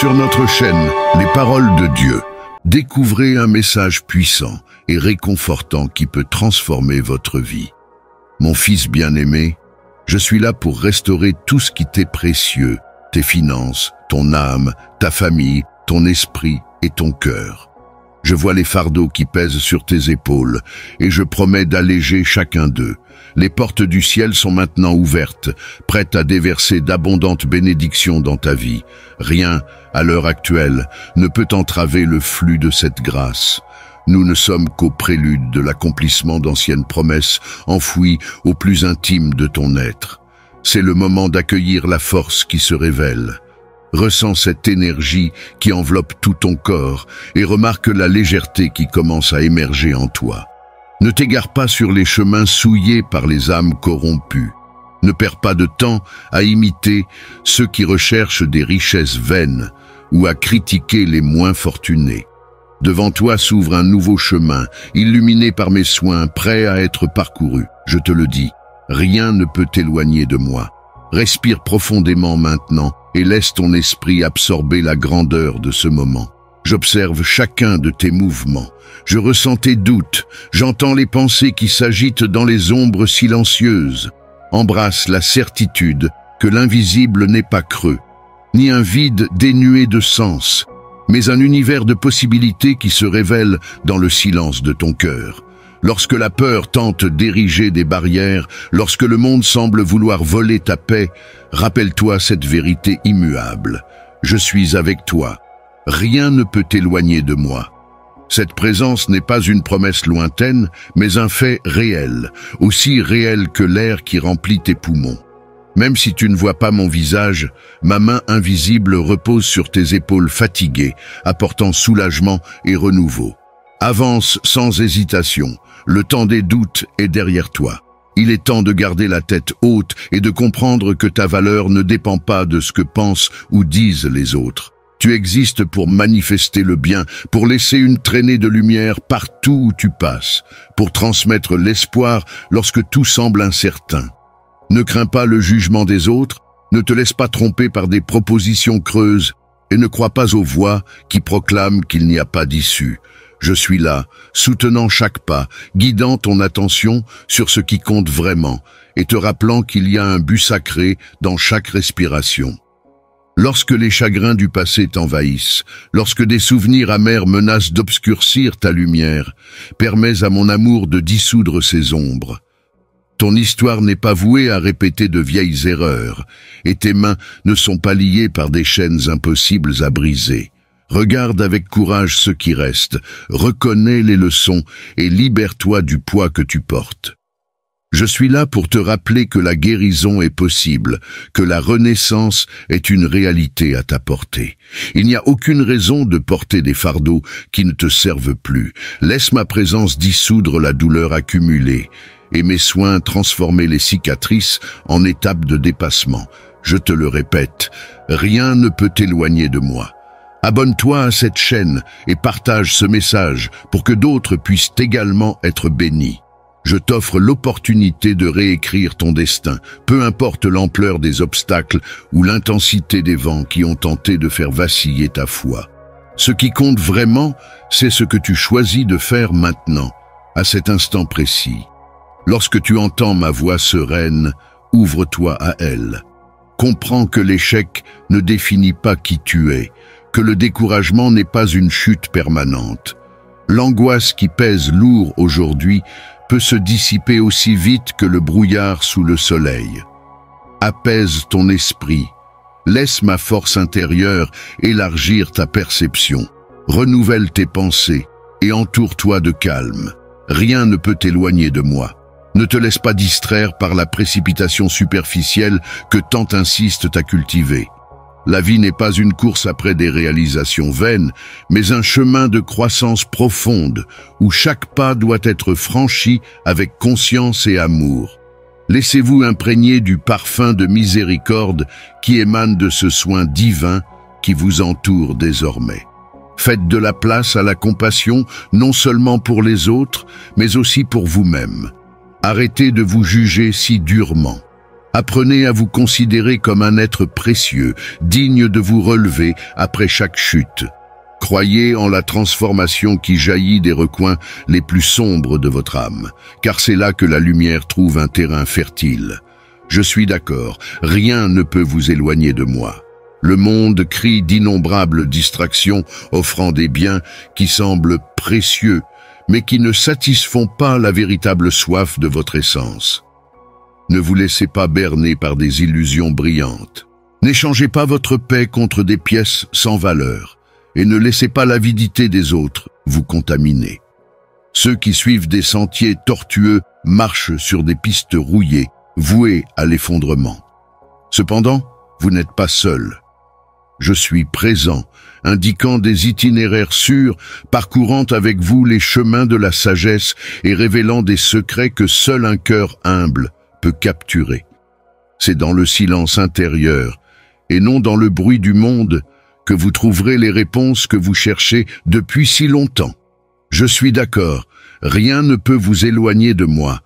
sur notre chaîne les paroles de Dieu. Découvrez un message puissant et réconfortant qui peut transformer votre vie. Mon fils bien-aimé, je suis là pour restaurer tout ce qui t'est précieux, tes finances, ton âme, ta famille, ton esprit et ton cœur. Je vois les fardeaux qui pèsent sur tes épaules et je promets d'alléger chacun d'eux. Les portes du ciel sont maintenant ouvertes, prêtes à déverser d'abondantes bénédictions dans ta vie. Rien, à l'heure actuelle, ne peut entraver le flux de cette grâce. Nous ne sommes qu'au prélude de l'accomplissement d'anciennes promesses enfouies au plus intime de ton être. C'est le moment d'accueillir la force qui se révèle. Ressens cette énergie qui enveloppe tout ton corps et remarque la légèreté qui commence à émerger en toi. Ne t'égare pas sur les chemins souillés par les âmes corrompues. Ne perds pas de temps à imiter ceux qui recherchent des richesses vaines ou à critiquer les moins fortunés. Devant toi s'ouvre un nouveau chemin, illuminé par mes soins, prêt à être parcouru. Je te le dis, rien ne peut t'éloigner de moi. Respire profondément maintenant et laisse ton esprit absorber la grandeur de ce moment. J'observe chacun de tes mouvements. Je ressens tes doutes. J'entends les pensées qui s'agitent dans les ombres silencieuses. Embrasse la certitude que l'invisible n'est pas creux, ni un vide dénué de sens, mais un univers de possibilités qui se révèle dans le silence de ton cœur. Lorsque la peur tente d'ériger des barrières, lorsque le monde semble vouloir voler ta paix, rappelle-toi cette vérité immuable. Je suis avec toi. Rien ne peut t'éloigner de moi. Cette présence n'est pas une promesse lointaine, mais un fait réel, aussi réel que l'air qui remplit tes poumons. Même si tu ne vois pas mon visage, ma main invisible repose sur tes épaules fatiguées, apportant soulagement et renouveau. Avance sans hésitation. Le temps des doutes est derrière toi. Il est temps de garder la tête haute et de comprendre que ta valeur ne dépend pas de ce que pensent ou disent les autres. Tu existes pour manifester le bien, pour laisser une traînée de lumière partout où tu passes, pour transmettre l'espoir lorsque tout semble incertain. Ne crains pas le jugement des autres, ne te laisse pas tromper par des propositions creuses et ne crois pas aux voix qui proclament qu'il n'y a pas d'issue. Je suis là, soutenant chaque pas, guidant ton attention sur ce qui compte vraiment et te rappelant qu'il y a un but sacré dans chaque respiration. Lorsque les chagrins du passé t'envahissent, lorsque des souvenirs amers menacent d'obscurcir ta lumière, permets à mon amour de dissoudre ces ombres. Ton histoire n'est pas vouée à répéter de vieilles erreurs, et tes mains ne sont pas liées par des chaînes impossibles à briser. Regarde avec courage ce qui reste, reconnais les leçons et libère-toi du poids que tu portes. Je suis là pour te rappeler que la guérison est possible, que la renaissance est une réalité à ta portée. Il n'y a aucune raison de porter des fardeaux qui ne te servent plus. Laisse ma présence dissoudre la douleur accumulée et mes soins transformer les cicatrices en étapes de dépassement. Je te le répète, rien ne peut t'éloigner de moi. Abonne-toi à cette chaîne et partage ce message pour que d'autres puissent également être bénis. Je t'offre l'opportunité de réécrire ton destin, peu importe l'ampleur des obstacles ou l'intensité des vents qui ont tenté de faire vaciller ta foi. Ce qui compte vraiment, c'est ce que tu choisis de faire maintenant, à cet instant précis. Lorsque tu entends ma voix sereine, ouvre-toi à elle. Comprends que l'échec ne définit pas qui tu es, que le découragement n'est pas une chute permanente. L'angoisse qui pèse lourd aujourd'hui peut se dissiper aussi vite que le brouillard sous le soleil. Apaise ton esprit, laisse ma force intérieure élargir ta perception, renouvelle tes pensées et entoure-toi de calme. Rien ne peut t'éloigner de moi. Ne te laisse pas distraire par la précipitation superficielle que tant insistent à cultiver. La vie n'est pas une course après des réalisations vaines, mais un chemin de croissance profonde, où chaque pas doit être franchi avec conscience et amour. Laissez-vous imprégner du parfum de miséricorde qui émane de ce soin divin qui vous entoure désormais. Faites de la place à la compassion, non seulement pour les autres, mais aussi pour vous-même. Arrêtez de vous juger si durement. Apprenez à vous considérer comme un être précieux, digne de vous relever après chaque chute. Croyez en la transformation qui jaillit des recoins les plus sombres de votre âme, car c'est là que la lumière trouve un terrain fertile. Je suis d'accord, rien ne peut vous éloigner de moi. Le monde crie d'innombrables distractions, offrant des biens qui semblent précieux, mais qui ne satisfont pas la véritable soif de votre essence. Ne vous laissez pas berner par des illusions brillantes. N'échangez pas votre paix contre des pièces sans valeur, et ne laissez pas l'avidité des autres vous contaminer. Ceux qui suivent des sentiers tortueux marchent sur des pistes rouillées, vouées à l'effondrement. Cependant, vous n'êtes pas seul. Je suis présent, indiquant des itinéraires sûrs, parcourant avec vous les chemins de la sagesse et révélant des secrets que seul un cœur humble peut capturer. C'est dans le silence intérieur, et non dans le bruit du monde, que vous trouverez les réponses que vous cherchez depuis si longtemps. Je suis d'accord, rien ne peut vous éloigner de moi.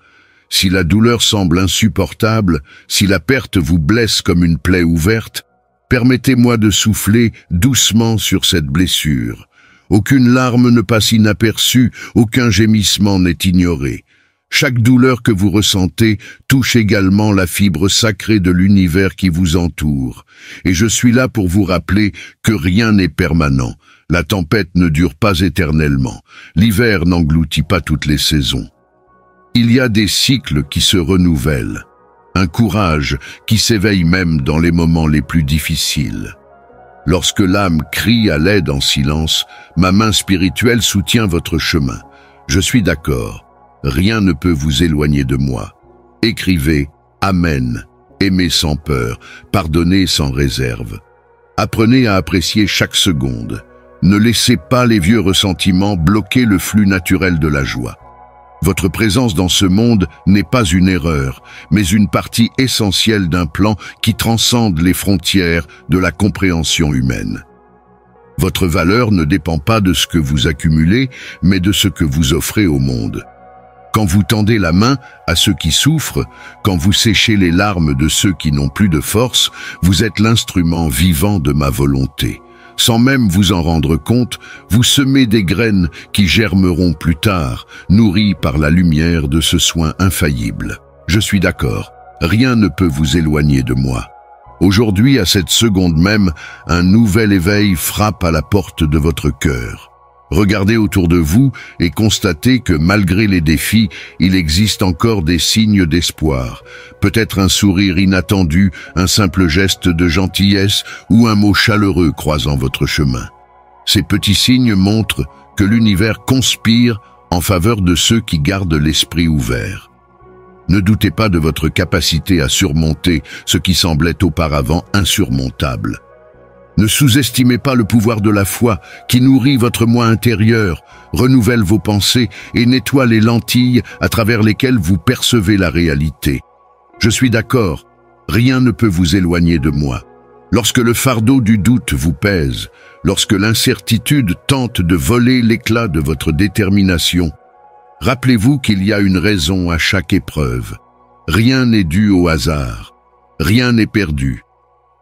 Si la douleur semble insupportable, si la perte vous blesse comme une plaie ouverte, permettez-moi de souffler doucement sur cette blessure. Aucune larme ne passe inaperçue, aucun gémissement n'est ignoré. Chaque douleur que vous ressentez touche également la fibre sacrée de l'univers qui vous entoure. Et je suis là pour vous rappeler que rien n'est permanent. La tempête ne dure pas éternellement. L'hiver n'engloutit pas toutes les saisons. Il y a des cycles qui se renouvellent. Un courage qui s'éveille même dans les moments les plus difficiles. Lorsque l'âme crie à l'aide en silence, ma main spirituelle soutient votre chemin. Je suis d'accord, rien ne peut vous éloigner de moi. Écrivez « Amen », aimez sans peur, pardonnez sans réserve. Apprenez à apprécier chaque seconde. Ne laissez pas les vieux ressentiments bloquer le flux naturel de la joie. Votre présence dans ce monde n'est pas une erreur, mais une partie essentielle d'un plan qui transcende les frontières de la compréhension humaine. Votre valeur ne dépend pas de ce que vous accumulez, mais de ce que vous offrez au monde. Quand vous tendez la main à ceux qui souffrent, quand vous séchez les larmes de ceux qui n'ont plus de force, vous êtes l'instrument vivant de ma volonté. Sans même vous en rendre compte, vous semez des graines qui germeront plus tard, nourries par la lumière de ce soin infaillible. Je suis d'accord, rien ne peut vous éloigner de moi. Aujourd'hui, à cette seconde même, un nouvel éveil frappe à la porte de votre cœur. Regardez autour de vous et constatez que malgré les défis, il existe encore des signes d'espoir. Peut-être un sourire inattendu, un simple geste de gentillesse ou un mot chaleureux croisant votre chemin. Ces petits signes montrent que l'univers conspire en faveur de ceux qui gardent l'esprit ouvert. Ne doutez pas de votre capacité à surmonter ce qui semblait auparavant insurmontable. Ne sous-estimez pas le pouvoir de la foi qui nourrit votre moi intérieur, renouvelle vos pensées et nettoie les lentilles à travers lesquelles vous percevez la réalité. Je suis d'accord, rien ne peut vous éloigner de moi. Lorsque le fardeau du doute vous pèse, lorsque l'incertitude tente de voler l'éclat de votre détermination, rappelez-vous qu'il y a une raison à chaque épreuve. Rien n'est dû au hasard, rien n'est perdu.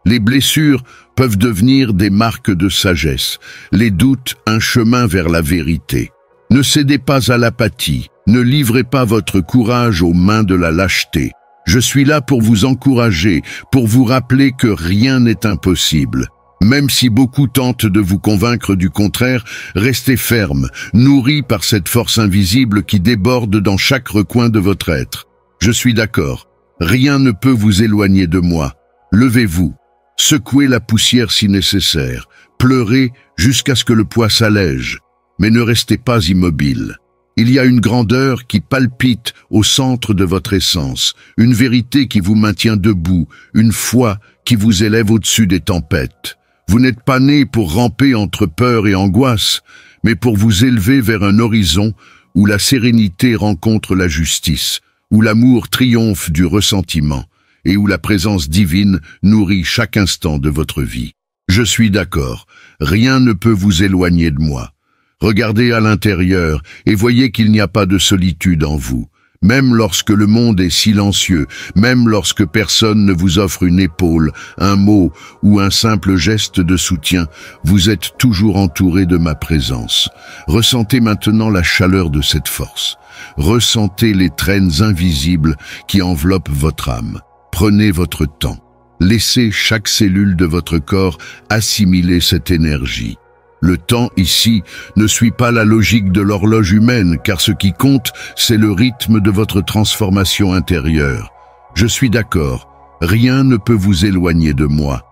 Les blessures peuvent devenir des marques de sagesse, les doutes un chemin vers la vérité. Ne cédez pas à l'apathie, ne livrez pas votre courage aux mains de la lâcheté. Je suis là pour vous encourager, pour vous rappeler que rien n'est impossible. Même si beaucoup tentent de vous convaincre du contraire, restez ferme, nourris par cette force invisible qui déborde dans chaque recoin de votre être. Je suis d'accord, rien ne peut vous éloigner de moi. Levez-vous. Secouez la poussière si nécessaire, pleurez jusqu'à ce que le poids s'allège, mais ne restez pas immobile. Il y a une grandeur qui palpite au centre de votre essence, une vérité qui vous maintient debout, une foi qui vous élève au-dessus des tempêtes. Vous n'êtes pas né pour ramper entre peur et angoisse, mais pour vous élever vers un horizon où la sérénité rencontre la justice, où l'amour triomphe du ressentiment, et où la présence divine nourrit chaque instant de votre vie. Je suis d'accord, rien ne peut vous éloigner de moi. Regardez à l'intérieur et voyez qu'il n'y a pas de solitude en vous, Même lorsque le monde est silencieux, même lorsque personne ne vous offre une épaule, un mot ou un simple geste de soutien, vous êtes toujours entouré de ma présence. Ressentez maintenant la chaleur de cette force. Ressentez les traînes invisibles qui enveloppent votre âme. Prenez votre temps. Laissez chaque cellule de votre corps assimiler cette énergie. Le temps ici ne suit pas la logique de l'horloge humaine, car ce qui compte, c'est le rythme de votre transformation intérieure. Je suis d'accord, rien ne peut vous éloigner de moi.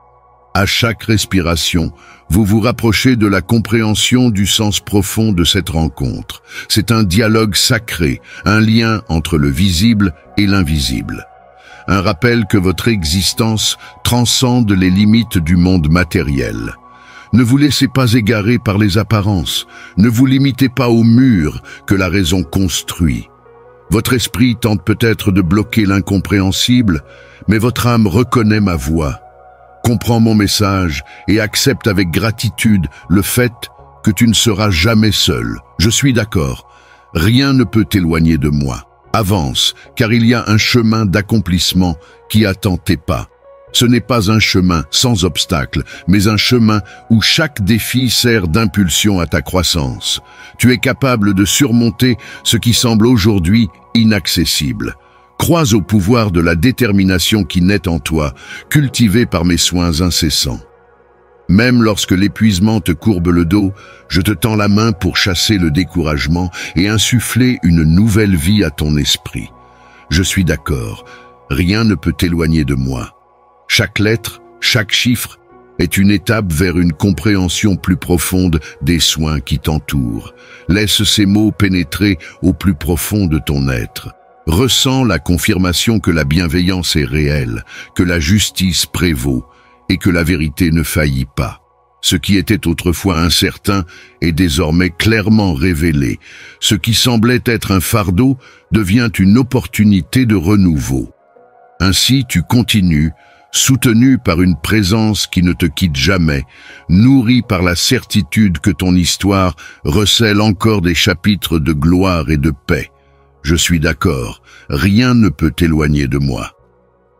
À chaque respiration, vous vous rapprochez de la compréhension du sens profond de cette rencontre. C'est un dialogue sacré, un lien entre le visible et l'invisible. Un rappel que votre existence transcende les limites du monde matériel. Ne vous laissez pas égarer par les apparences. Ne vous limitez pas aux murs que la raison construit. Votre esprit tente peut-être de bloquer l'incompréhensible, mais votre âme reconnaît ma voix, comprend mon message et accepte avec gratitude le fait que tu ne seras jamais seul. Je suis d'accord. Rien ne peut t'éloigner de moi. Avance, car il y a un chemin d'accomplissement qui attend tes pas. Ce n'est pas un chemin sans obstacle, mais un chemin où chaque défi sert d'impulsion à ta croissance. Tu es capable de surmonter ce qui semble aujourd'hui inaccessible. Crois au pouvoir de la détermination qui naît en toi, cultivée par mes soins incessants. Même lorsque l'épuisement te courbe le dos, je te tends la main pour chasser le découragement et insuffler une nouvelle vie à ton esprit. Je suis d'accord, rien ne peut t'éloigner de moi. Chaque lettre, chaque chiffre est une étape vers une compréhension plus profonde des soins qui t'entourent. Laisse ces mots pénétrer au plus profond de ton être. Ressens la confirmation que la bienveillance est réelle, que la justice prévaut et que la vérité ne faillit pas. Ce qui était autrefois incertain est désormais clairement révélé. Ce qui semblait être un fardeau devient une opportunité de renouveau. Ainsi tu continues, soutenu par une présence qui ne te quitte jamais, nourri par la certitude que ton histoire recèle encore des chapitres de gloire et de paix. Je suis d'accord, rien ne peut t'éloigner de moi.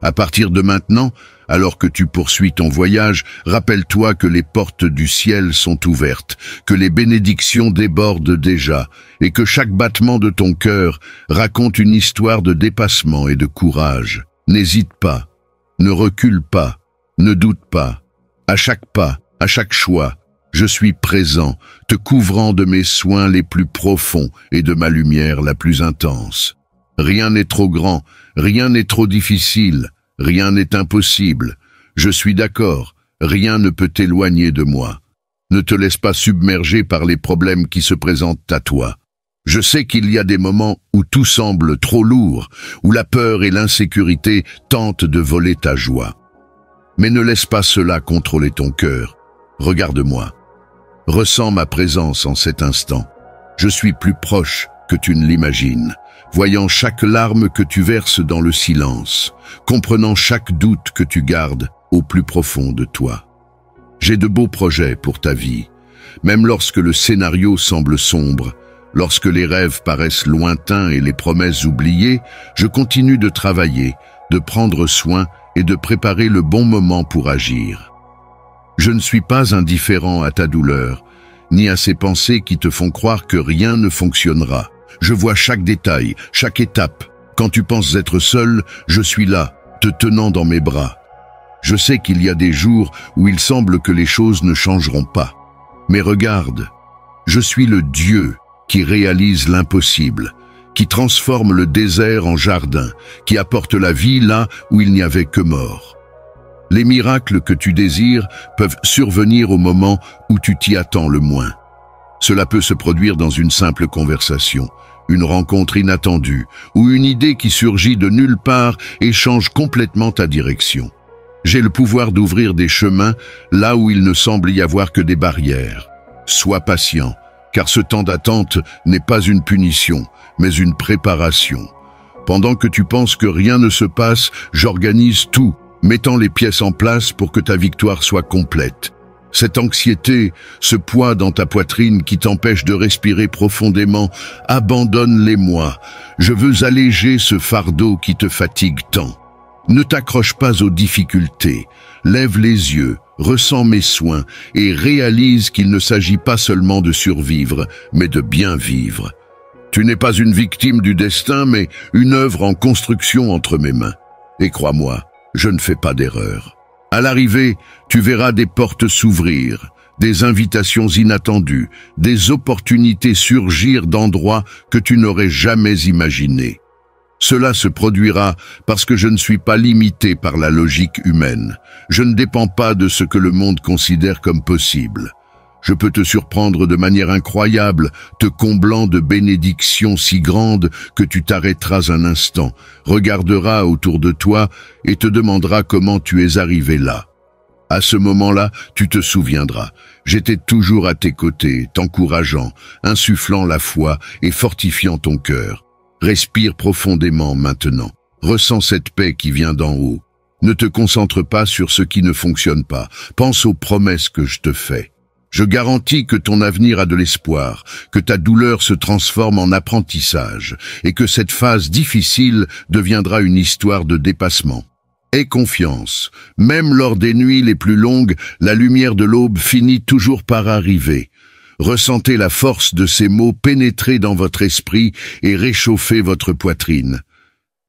À partir de maintenant, alors que tu poursuis ton voyage, rappelle-toi que les portes du ciel sont ouvertes, que les bénédictions débordent déjà, et que chaque battement de ton cœur raconte une histoire de dépassement et de courage. N'hésite pas. Ne recule pas, ne doute pas. À chaque pas, à chaque choix, je suis présent, te couvrant de mes soins les plus profonds et de ma lumière la plus intense. Rien n'est trop grand, rien n'est trop difficile, rien n'est impossible. Je suis d'accord, rien ne peut t'éloigner de moi. Ne te laisse pas submerger par les problèmes qui se présentent à toi. Je sais qu'il y a des moments où tout semble trop lourd, où la peur et l'insécurité tentent de voler ta joie. Mais ne laisse pas cela contrôler ton cœur. Regarde-moi. Ressens ma présence en cet instant. Je suis plus proche que tu ne l'imagines, voyant chaque larme que tu verses dans le silence, comprenant chaque doute que tu gardes au plus profond de toi. J'ai de beaux projets pour ta vie, même lorsque le scénario semble sombre. Lorsque les rêves paraissent lointains et les promesses oubliées, je continue de travailler, de prendre soin et de préparer le bon moment pour agir. Je ne suis pas indifférent à ta douleur, ni à ces pensées qui te font croire que rien ne fonctionnera. Je vois chaque détail, chaque étape. Quand tu penses être seul, je suis là, te tenant dans mes bras. Je sais qu'il y a des jours où il semble que les choses ne changeront pas. Mais regarde, je suis le Dieu qui réalise l'impossible, qui transforme le désert en jardin, qui apporte la vie là où il n'y avait que mort. Les miracles que tu désires peuvent survenir au moment où tu t'y attends le moins. Cela peut se produire dans une simple conversation, une rencontre inattendue ou une idée qui surgit de nulle part et change complètement ta direction. J'ai le pouvoir d'ouvrir des chemins là où il ne semble y avoir que des barrières. Sois patient, car ce temps d'attente n'est pas une punition, mais une préparation. Pendant que tu penses que rien ne se passe, j'organise tout, mettant les pièces en place pour que ta victoire soit complète. Cette anxiété, ce poids dans ta poitrine qui t'empêche de respirer profondément, abandonne-les-moi. Je veux alléger ce fardeau qui te fatigue tant. Ne t'accroche pas aux difficultés. Lève les yeux, ressens mes soins et réalise qu'il ne s'agit pas seulement de survivre, mais de bien vivre. Tu n'es pas une victime du destin, mais une œuvre en construction entre mes mains. Et crois-moi, je ne fais pas d'erreur. À l'arrivée, tu verras des portes s'ouvrir, des invitations inattendues, des opportunités surgir d'endroits que tu n'aurais jamais imaginés. Cela se produira parce que je ne suis pas limité par la logique humaine. Je ne dépends pas de ce que le monde considère comme possible. Je peux te surprendre de manière incroyable, te comblant de bénédictions si grandes que tu t'arrêteras un instant, regarderas autour de toi et te demanderas comment tu es arrivé là. À ce moment-là, tu te souviendras. J'étais toujours à tes côtés, t'encourageant, insufflant la foi et fortifiant ton cœur. Respire profondément maintenant. Ressens cette paix qui vient d'en haut. Ne te concentre pas sur ce qui ne fonctionne pas. Pense aux promesses que je te fais. Je garantis que ton avenir a de l'espoir, que ta douleur se transforme en apprentissage et que cette phase difficile deviendra une histoire de dépassement. Aie confiance. Même lors des nuits les plus longues, la lumière de l'aube finit toujours par arriver. Ressentez la force de ces mots pénétrer dans votre esprit et réchauffer votre poitrine.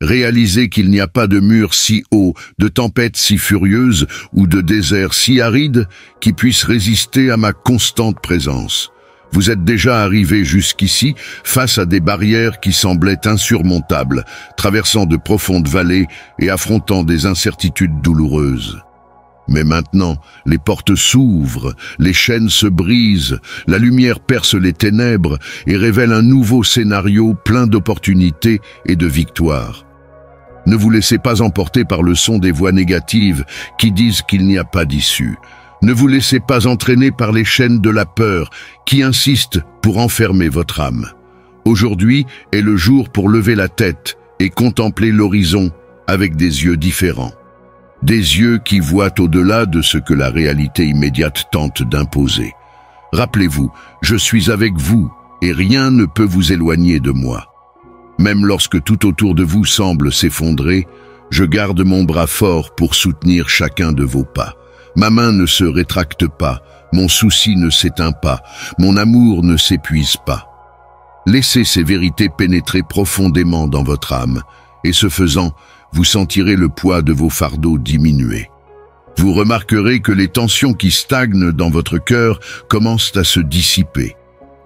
Réalisez qu'il n'y a pas de mur si haut, de tempête si furieuse ou de désert si aride qui puisse résister à ma constante présence. Vous êtes déjà arrivé jusqu'ici face à des barrières qui semblaient insurmontables, traversant de profondes vallées et affrontant des incertitudes douloureuses. Mais maintenant, les portes s'ouvrent, les chaînes se brisent, la lumière perce les ténèbres et révèle un nouveau scénario plein d'opportunités et de victoires. Ne vous laissez pas emporter par le son des voix négatives qui disent qu'il n'y a pas d'issue. Ne vous laissez pas entraîner par les chaînes de la peur qui insistent pour enfermer votre âme. Aujourd'hui est le jour pour lever la tête et contempler l'horizon avec des yeux différents. Des yeux qui voient au-delà de ce que la réalité immédiate tente d'imposer. Rappelez-vous, je suis avec vous et rien ne peut vous éloigner de moi. Même lorsque tout autour de vous semble s'effondrer, je garde mon bras fort pour soutenir chacun de vos pas. Ma main ne se rétracte pas, mon souci ne s'éteint pas, mon amour ne s'épuise pas. Laissez ces vérités pénétrer profondément dans votre âme, et ce faisant, vous sentirez le poids de vos fardeaux diminuer. Vous remarquerez que les tensions qui stagnent dans votre cœur commencent à se dissiper.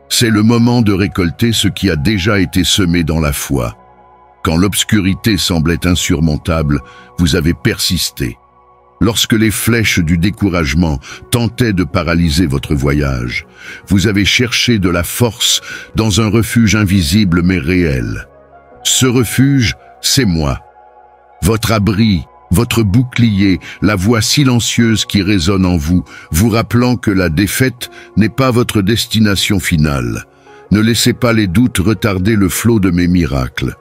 C'est le moment de récolter ce qui a déjà été semé dans la foi. Quand l'obscurité semblait insurmontable, vous avez persisté. Lorsque les flèches du découragement tentaient de paralyser votre voyage, vous avez cherché de la force dans un refuge invisible mais réel. Ce refuge, c'est moi. Votre abri, votre bouclier, la voix silencieuse qui résonne en vous, vous rappelant que la défaite n'est pas votre destination finale. Ne laissez pas les doutes retarder le flot de mes miracles.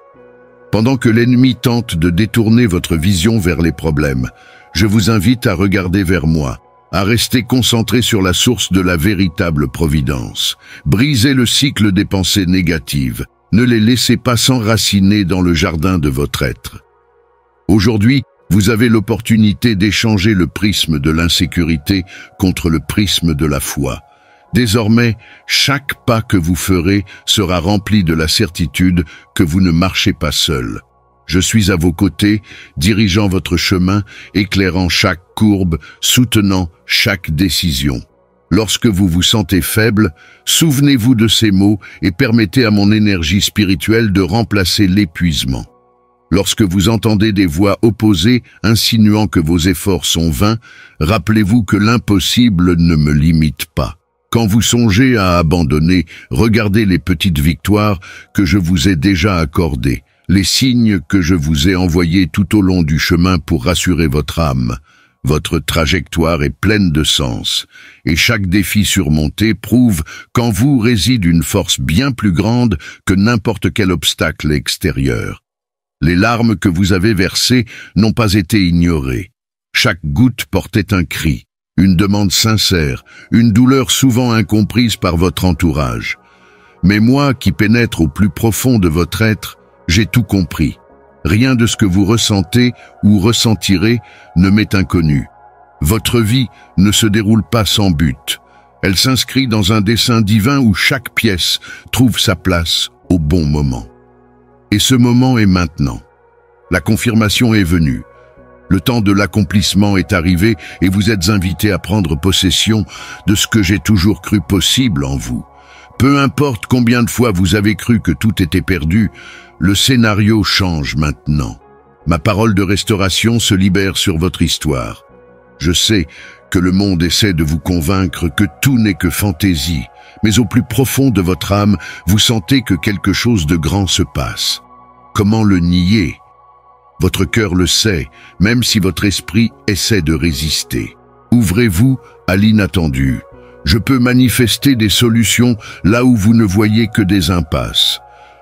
Pendant que l'ennemi tente de détourner votre vision vers les problèmes, je vous invite à regarder vers moi, à rester concentré sur la source de la véritable providence. Brisez le cycle des pensées négatives. Ne les laissez pas s'enraciner dans le jardin de votre être. Aujourd'hui, vous avez l'opportunité d'échanger le prisme de l'insécurité contre le prisme de la foi. Désormais, chaque pas que vous ferez sera rempli de la certitude que vous ne marchez pas seul. Je suis à vos côtés, dirigeant votre chemin, éclairant chaque courbe, soutenant chaque décision. Lorsque vous vous sentez faible, souvenez-vous de ces mots et permettez à mon énergie spirituelle de remplacer l'épuisement. Lorsque vous entendez des voix opposées insinuant que vos efforts sont vains, rappelez-vous que l'impossible ne me limite pas. Quand vous songez à abandonner, regardez les petites victoires que je vous ai déjà accordées, les signes que je vous ai envoyés tout au long du chemin pour rassurer votre âme. Votre trajectoire est pleine de sens, et chaque défi surmonté prouve qu'en vous réside une force bien plus grande que n'importe quel obstacle extérieur. Les larmes que vous avez versées n'ont pas été ignorées. Chaque goutte portait un cri. une demande sincère, une douleur souvent incomprise par votre entourage. Mais moi, qui pénètre au plus profond de votre être, j'ai tout compris. Rien de ce que vous ressentez ou ressentirez ne m'est inconnu. Votre vie ne se déroule pas sans but. Elle s'inscrit dans un dessein divin où chaque pièce trouve sa place au bon moment. Et ce moment est maintenant. La confirmation est venue. Le temps de l'accomplissement est arrivé et vous êtes invité à prendre possession de ce que j'ai toujours cru possible en vous. Peu importe combien de fois vous avez cru que tout était perdu, le scénario change maintenant. Ma parole de restauration se libère sur votre histoire. Je sais que le monde essaie de vous convaincre que tout n'est que fantaisie, mais au plus profond de votre âme, vous sentez que quelque chose de grand se passe. Comment le nier ? Votre cœur le sait, même si votre esprit essaie de résister. Ouvrez-vous à l'inattendu. Je peux manifester des solutions là où vous ne voyez que des impasses.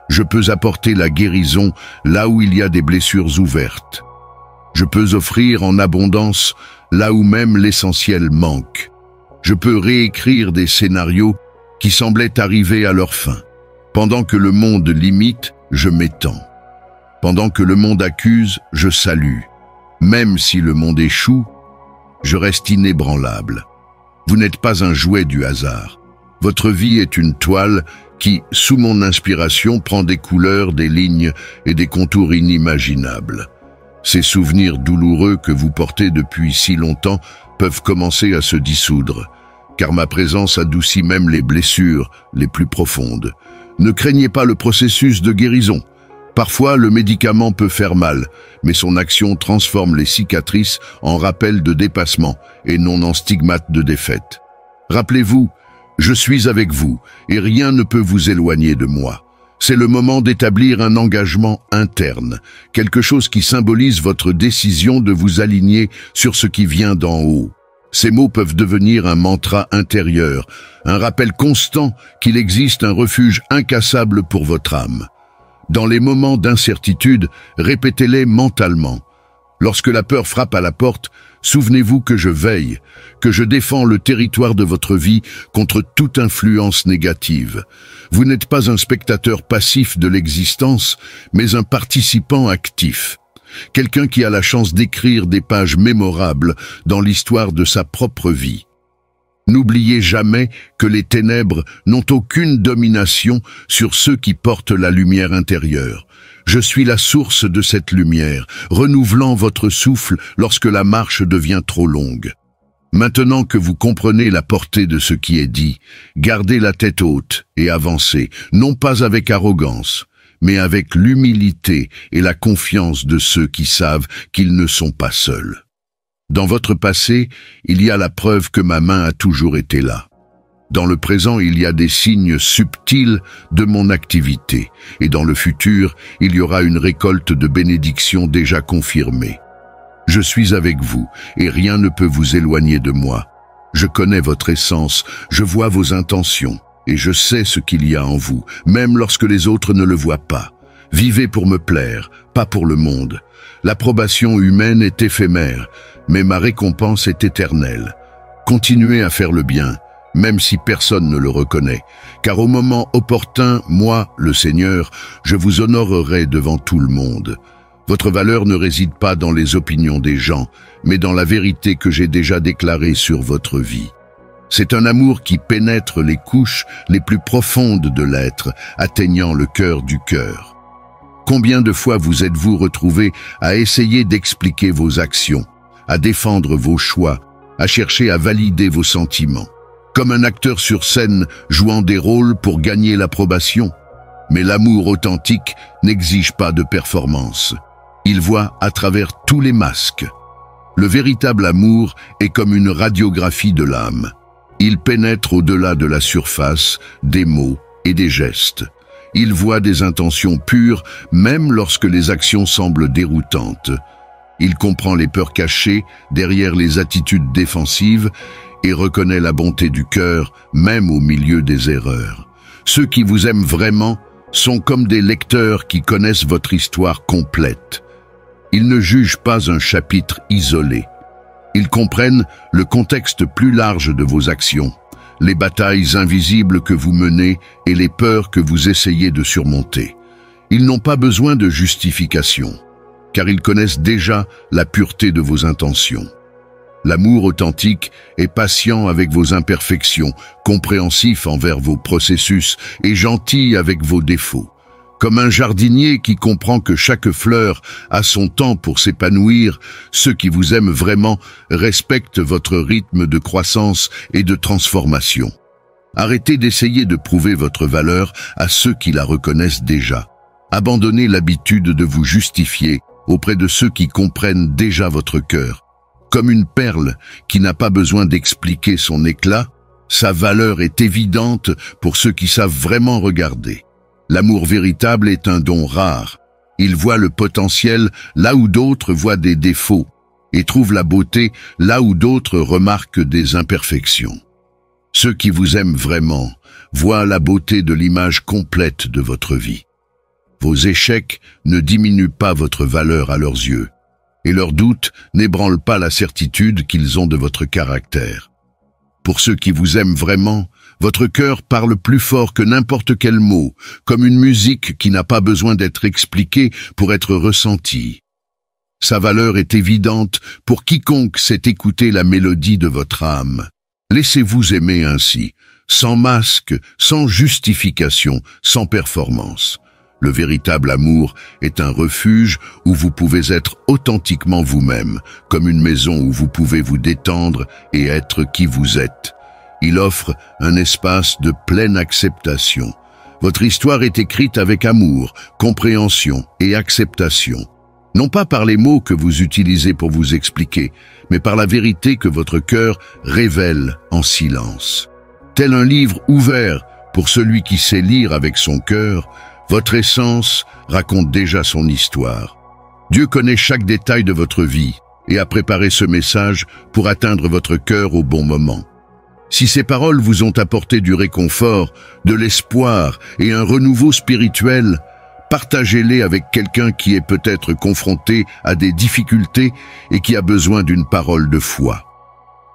Je peux apporter la guérison là où il y a des blessures ouvertes. Je peux offrir en abondance là où même l'essentiel manque. Je peux réécrire des scénarios qui semblaient arriver à leur fin. Pendant que le monde limite, je m'étends. Pendant que le monde accuse, je salue. Même si le monde échoue, je reste inébranlable. Vous n'êtes pas un jouet du hasard. Votre vie est une toile qui, sous mon inspiration, prend des couleurs, des lignes et des contours inimaginables. Ces souvenirs douloureux que vous portez depuis si longtemps peuvent commencer à se dissoudre, car ma présence adoucit même les blessures les plus profondes. Ne craignez pas le processus de guérison. Parfois, le médicament peut faire mal, mais son action transforme les cicatrices en rappel de dépassement et non en stigmate de défaite. Rappelez-vous, je suis avec vous et rien ne peut vous éloigner de moi. C'est le moment d'établir un engagement interne, quelque chose qui symbolise votre décision de vous aligner sur ce qui vient d'en haut. Ces mots peuvent devenir un mantra intérieur, un rappel constant qu'il existe un refuge incassable pour votre âme. Dans les moments d'incertitude, répétez-les mentalement. Lorsque la peur frappe à la porte, souvenez-vous que je veille, que je défends le territoire de votre vie contre toute influence négative. Vous n'êtes pas un spectateur passif de l'existence, mais un participant actif. Quelqu'un qui a la chance d'écrire des pages mémorables dans l'histoire de sa propre vie. N'oubliez jamais que les ténèbres n'ont aucune domination sur ceux qui portent la lumière intérieure. Je suis la source de cette lumière, renouvelant votre souffle lorsque la marche devient trop longue. Maintenant que vous comprenez la portée de ce qui est dit, gardez la tête haute et avancez, non pas avec arrogance, mais avec l'humilité et la confiance de ceux qui savent qu'ils ne sont pas seuls. Dans votre passé, il y a la preuve que ma main a toujours été là. Dans le présent, il y a des signes subtils de mon activité. Et dans le futur, il y aura une récolte de bénédictions déjà confirmée. Je suis avec vous, et rien ne peut vous éloigner de moi. Je connais votre essence, je vois vos intentions, et je sais ce qu'il y a en vous, même lorsque les autres ne le voient pas. Vivez pour me plaire, pas pour le monde. L'approbation humaine est éphémère, mais ma récompense est éternelle. Continuez à faire le bien, même si personne ne le reconnaît, car au moment opportun, moi, le Seigneur, je vous honorerai devant tout le monde. Votre valeur ne réside pas dans les opinions des gens, mais dans la vérité que j'ai déjà déclarée sur votre vie. C'est un amour qui pénètre les couches les plus profondes de l'être, atteignant le cœur du cœur. Combien de fois vous êtes-vous retrouvé à essayer d'expliquer vos actions, à défendre vos choix, à chercher à valider vos sentiments, comme un acteur sur scène jouant des rôles pour gagner l'approbation? Mais l'amour authentique n'exige pas de performance. Il voit à travers tous les masques. Le véritable amour est comme une radiographie de l'âme. Il pénètre au-delà de la surface, des mots et des gestes. Il voit des intentions pures, même lorsque les actions semblent déroutantes. Il comprend les peurs cachées derrière les attitudes défensives et reconnaît la bonté du cœur, même au milieu des erreurs. Ceux qui vous aiment vraiment sont comme des lecteurs qui connaissent votre histoire complète. Ils ne jugent pas un chapitre isolé. Ils comprennent le contexte plus large de vos actions, les batailles invisibles que vous menez et les peurs que vous essayez de surmonter. Ils n'ont pas besoin de justification, car ils connaissent déjà la pureté de vos intentions. L'amour authentique est patient avec vos imperfections, compréhensif envers vos processus et gentil avec vos défauts. Comme un jardinier qui comprend que chaque fleur a son temps pour s'épanouir, ceux qui vous aiment vraiment respectent votre rythme de croissance et de transformation. Arrêtez d'essayer de prouver votre valeur à ceux qui la reconnaissent déjà. Abandonnez l'habitude de vous justifier auprès de ceux qui comprennent déjà votre cœur. Comme une perle qui n'a pas besoin d'expliquer son éclat, sa valeur est évidente pour ceux qui savent vraiment regarder. L'amour véritable est un don rare. Il voit le potentiel là où d'autres voient des défauts et trouve la beauté là où d'autres remarquent des imperfections. Ceux qui vous aiment vraiment voient la beauté de l'image complète de votre vie. Vos échecs ne diminuent pas votre valeur à leurs yeux, et leurs doutes n'ébranlent pas la certitude qu'ils ont de votre caractère. Pour ceux qui vous aiment vraiment, votre cœur parle plus fort que n'importe quel mot, comme une musique qui n'a pas besoin d'être expliquée pour être ressentie. Sa valeur est évidente pour quiconque sait écouter la mélodie de votre âme. Laissez-vous aimer ainsi, sans masque, sans justification, sans performance. Le véritable amour est un refuge où vous pouvez être authentiquement vous-même, comme une maison où vous pouvez vous détendre et être qui vous êtes. Il offre un espace de pleine acceptation. Votre histoire est écrite avec amour, compréhension et acceptation. Non pas par les mots que vous utilisez pour vous expliquer, mais par la vérité que votre cœur révèle en silence. Tel un livre ouvert pour celui qui sait lire avec son cœur, votre essence raconte déjà son histoire. Dieu connaît chaque détail de votre vie et a préparé ce message pour atteindre votre cœur au bon moment. Si ces paroles vous ont apporté du réconfort, de l'espoir et un renouveau spirituel, partagez-les avec quelqu'un qui est peut-être confronté à des difficultés et qui a besoin d'une parole de foi.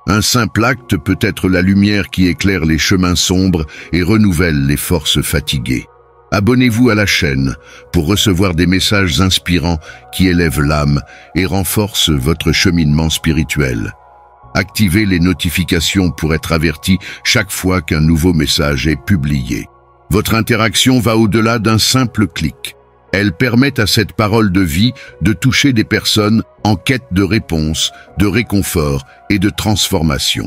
Un simple acte peut être la lumière qui éclaire les chemins sombres et renouvelle les forces fatiguées. Abonnez-vous à la chaîne pour recevoir des messages inspirants qui élèvent l'âme et renforcent votre cheminement spirituel. Activez les notifications pour être averti chaque fois qu'un nouveau message est publié. Votre interaction va au-delà d'un simple clic. Elle permet à cette parole de vie de toucher des personnes en quête de réponse, de réconfort et de transformation.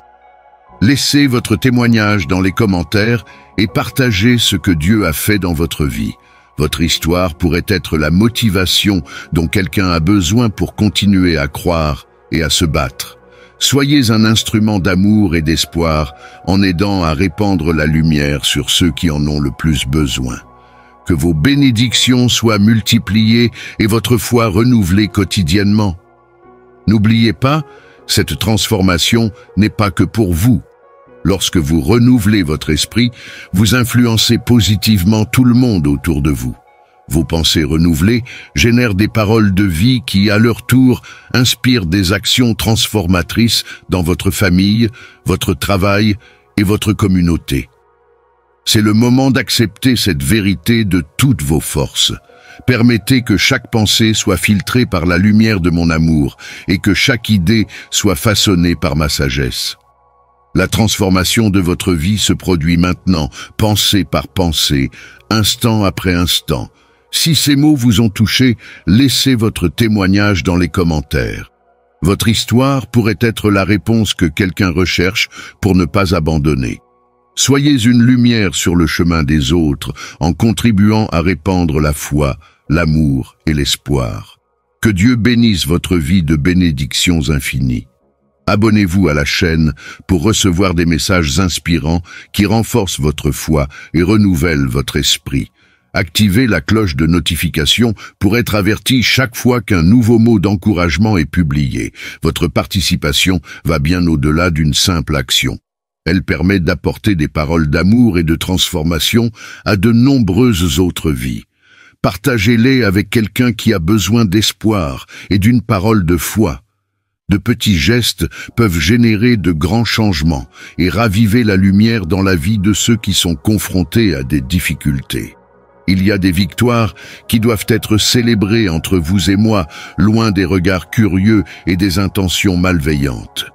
Laissez votre témoignage dans les commentaires et partagez ce que Dieu a fait dans votre vie. Votre histoire pourrait être la motivation dont quelqu'un a besoin pour continuer à croire et à se battre. Soyez un instrument d'amour et d'espoir en aidant à répandre la lumière sur ceux qui en ont le plus besoin. Que vos bénédictions soient multipliées et votre foi renouvelée quotidiennement. N'oubliez pas, cette transformation n'est pas que pour vous. Lorsque vous renouvelez votre esprit, vous influencez positivement tout le monde autour de vous. Vos pensées renouvelées génèrent des paroles de vie qui, à leur tour, inspirent des actions transformatrices dans votre famille, votre travail et votre communauté. C'est le moment d'accepter cette vérité de toutes vos forces. Permettez que chaque pensée soit filtrée par la lumière de mon amour et que chaque idée soit façonnée par ma sagesse. La transformation de votre vie se produit maintenant, pensée par pensée, instant après instant. Si ces mots vous ont touché, laissez votre témoignage dans les commentaires. Votre histoire pourrait être la réponse que quelqu'un recherche pour ne pas abandonner. Soyez une lumière sur le chemin des autres en contribuant à répandre la foi, l'amour et l'espoir. Que Dieu bénisse votre vie de bénédictions infinies. Abonnez-vous à la chaîne pour recevoir des messages inspirants qui renforcent votre foi et renouvellent votre esprit. Activez la cloche de notification pour être averti chaque fois qu'un nouveau mot d'encouragement est publié. Votre participation va bien au-delà d'une simple action. Elle permet d'apporter des paroles d'amour et de transformation à de nombreuses autres vies. Partagez-les avec quelqu'un qui a besoin d'espoir et d'une parole de foi. De petits gestes peuvent générer de grands changements et raviver la lumière dans la vie de ceux qui sont confrontés à des difficultés. Il y a des victoires qui doivent être célébrées entre vous et moi, loin des regards curieux et des intentions malveillantes.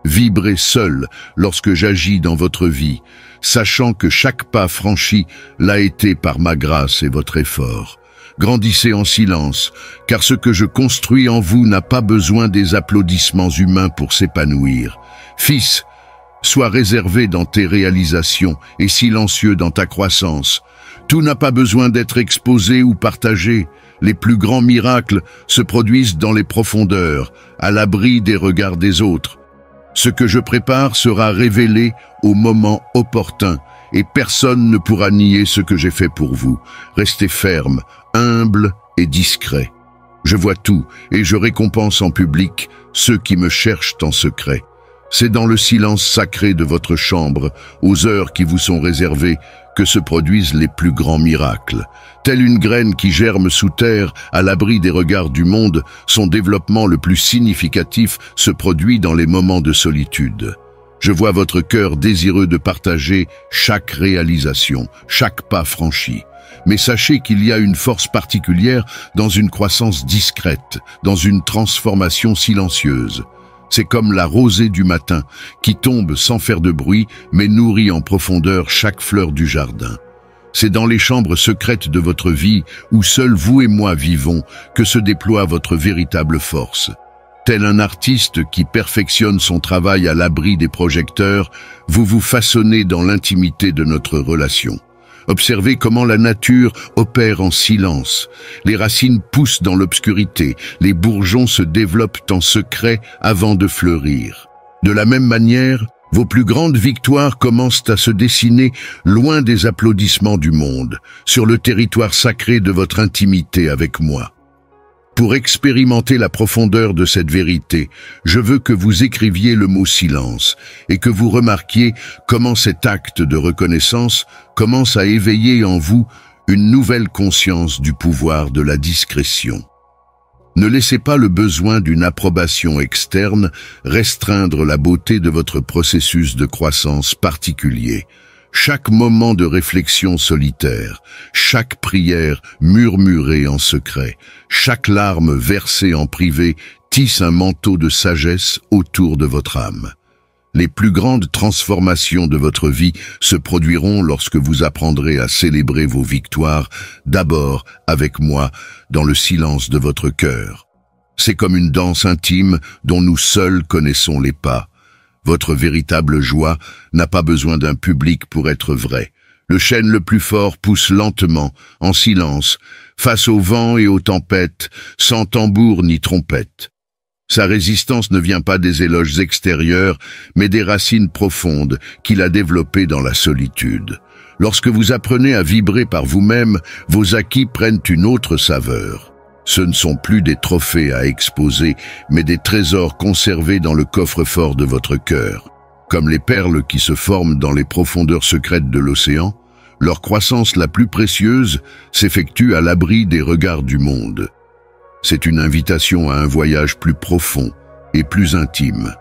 Vibrez seul lorsque j'agis dans votre vie, sachant que chaque pas franchi l'a été par ma grâce et votre effort. Grandissez en silence, car ce que je construis en vous n'a pas besoin des applaudissements humains pour s'épanouir. Fils, sois réservé dans tes réalisations et silencieux dans ta croissance. Tout n'a pas besoin d'être exposé ou partagé. Les plus grands miracles se produisent dans les profondeurs, à l'abri des regards des autres. Ce que je prépare sera révélé au moment opportun, et personne ne pourra nier ce que j'ai fait pour vous. Restez ferme, humble et discret. Je vois tout, et je récompense en public ceux qui me cherchent en secret. C'est dans le silence sacré de votre chambre, aux heures qui vous sont réservées, que se produisent les plus grands miracles. Telle une graine qui germe sous terre, à l'abri des regards du monde, son développement le plus significatif se produit dans les moments de solitude. Je vois votre cœur désireux de partager chaque réalisation, chaque pas franchi. Mais sachez qu'il y a une force particulière dans une croissance discrète, dans une transformation silencieuse. C'est comme la rosée du matin, qui tombe sans faire de bruit, mais nourrit en profondeur chaque fleur du jardin. C'est dans les chambres secrètes de votre vie, où seuls vous et moi vivons, que se déploie votre véritable force. Tel un artiste qui perfectionne son travail à l'abri des projecteurs, vous vous façonnez dans l'intimité de notre relation. Observez comment la nature opère en silence. Les racines poussent dans l'obscurité, les bourgeons se développent en secret avant de fleurir. De la même manière, vos plus grandes victoires commencent à se dessiner loin des applaudissements du monde, sur le territoire sacré de votre intimité avec moi. Pour expérimenter la profondeur de cette vérité, je veux que vous écriviez le mot silence et que vous remarquiez comment cet acte de reconnaissance commence à éveiller en vous une nouvelle conscience du pouvoir de la discrétion. Ne laissez pas le besoin d'une approbation externe restreindre la beauté de votre processus de croissance particulier. Chaque moment de réflexion solitaire, chaque prière murmurée en secret, chaque larme versée en privé tisse un manteau de sagesse autour de votre âme. Les plus grandes transformations de votre vie se produiront lorsque vous apprendrez à célébrer vos victoires, d'abord avec moi, dans le silence de votre cœur. C'est comme une danse intime dont nous seuls connaissons les pas. Votre véritable joie n'a pas besoin d'un public pour être vraie. Le chêne le plus fort pousse lentement, en silence, face au vent et aux tempêtes, sans tambour ni trompette. Sa résistance ne vient pas des éloges extérieurs, mais des racines profondes qu'il a développées dans la solitude. Lorsque vous apprenez à vibrer par vous-même, vos acquis prennent une autre saveur. Ce ne sont plus des trophées à exposer, mais des trésors conservés dans le coffre-fort de votre cœur. Comme les perles qui se forment dans les profondeurs secrètes de l'océan, leur croissance la plus précieuse s'effectue à l'abri des regards du monde. C'est une invitation à un voyage plus profond et plus intime.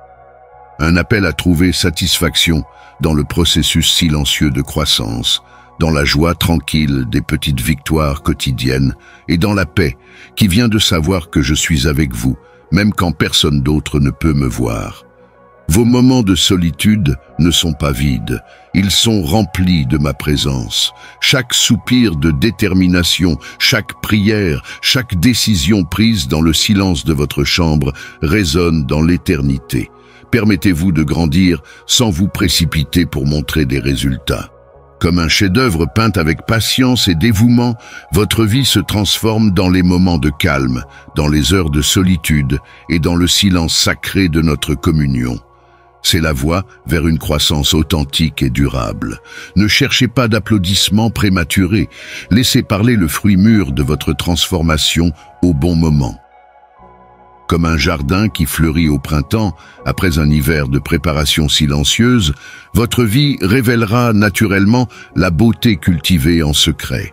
Un appel à trouver satisfaction dans le processus silencieux de croissance, dans la joie tranquille des petites victoires quotidiennes et dans la paix qui vient de savoir que je suis avec vous, même quand personne d'autre ne peut me voir. Vos moments de solitude ne sont pas vides, ils sont remplis de ma présence. Chaque soupir de détermination, chaque prière, chaque décision prise dans le silence de votre chambre résonne dans l'éternité. Permettez-vous de grandir sans vous précipiter pour montrer des résultats. Comme un chef-d'œuvre peint avec patience et dévouement, votre vie se transforme dans les moments de calme, dans les heures de solitude et dans le silence sacré de notre communion. C'est la voie vers une croissance authentique et durable. Ne cherchez pas d'applaudissements prématurés, laissez parler le fruit mûr de votre transformation au bon moment. Comme un jardin qui fleurit au printemps, après un hiver de préparation silencieuse, votre vie révélera naturellement la beauté cultivée en secret.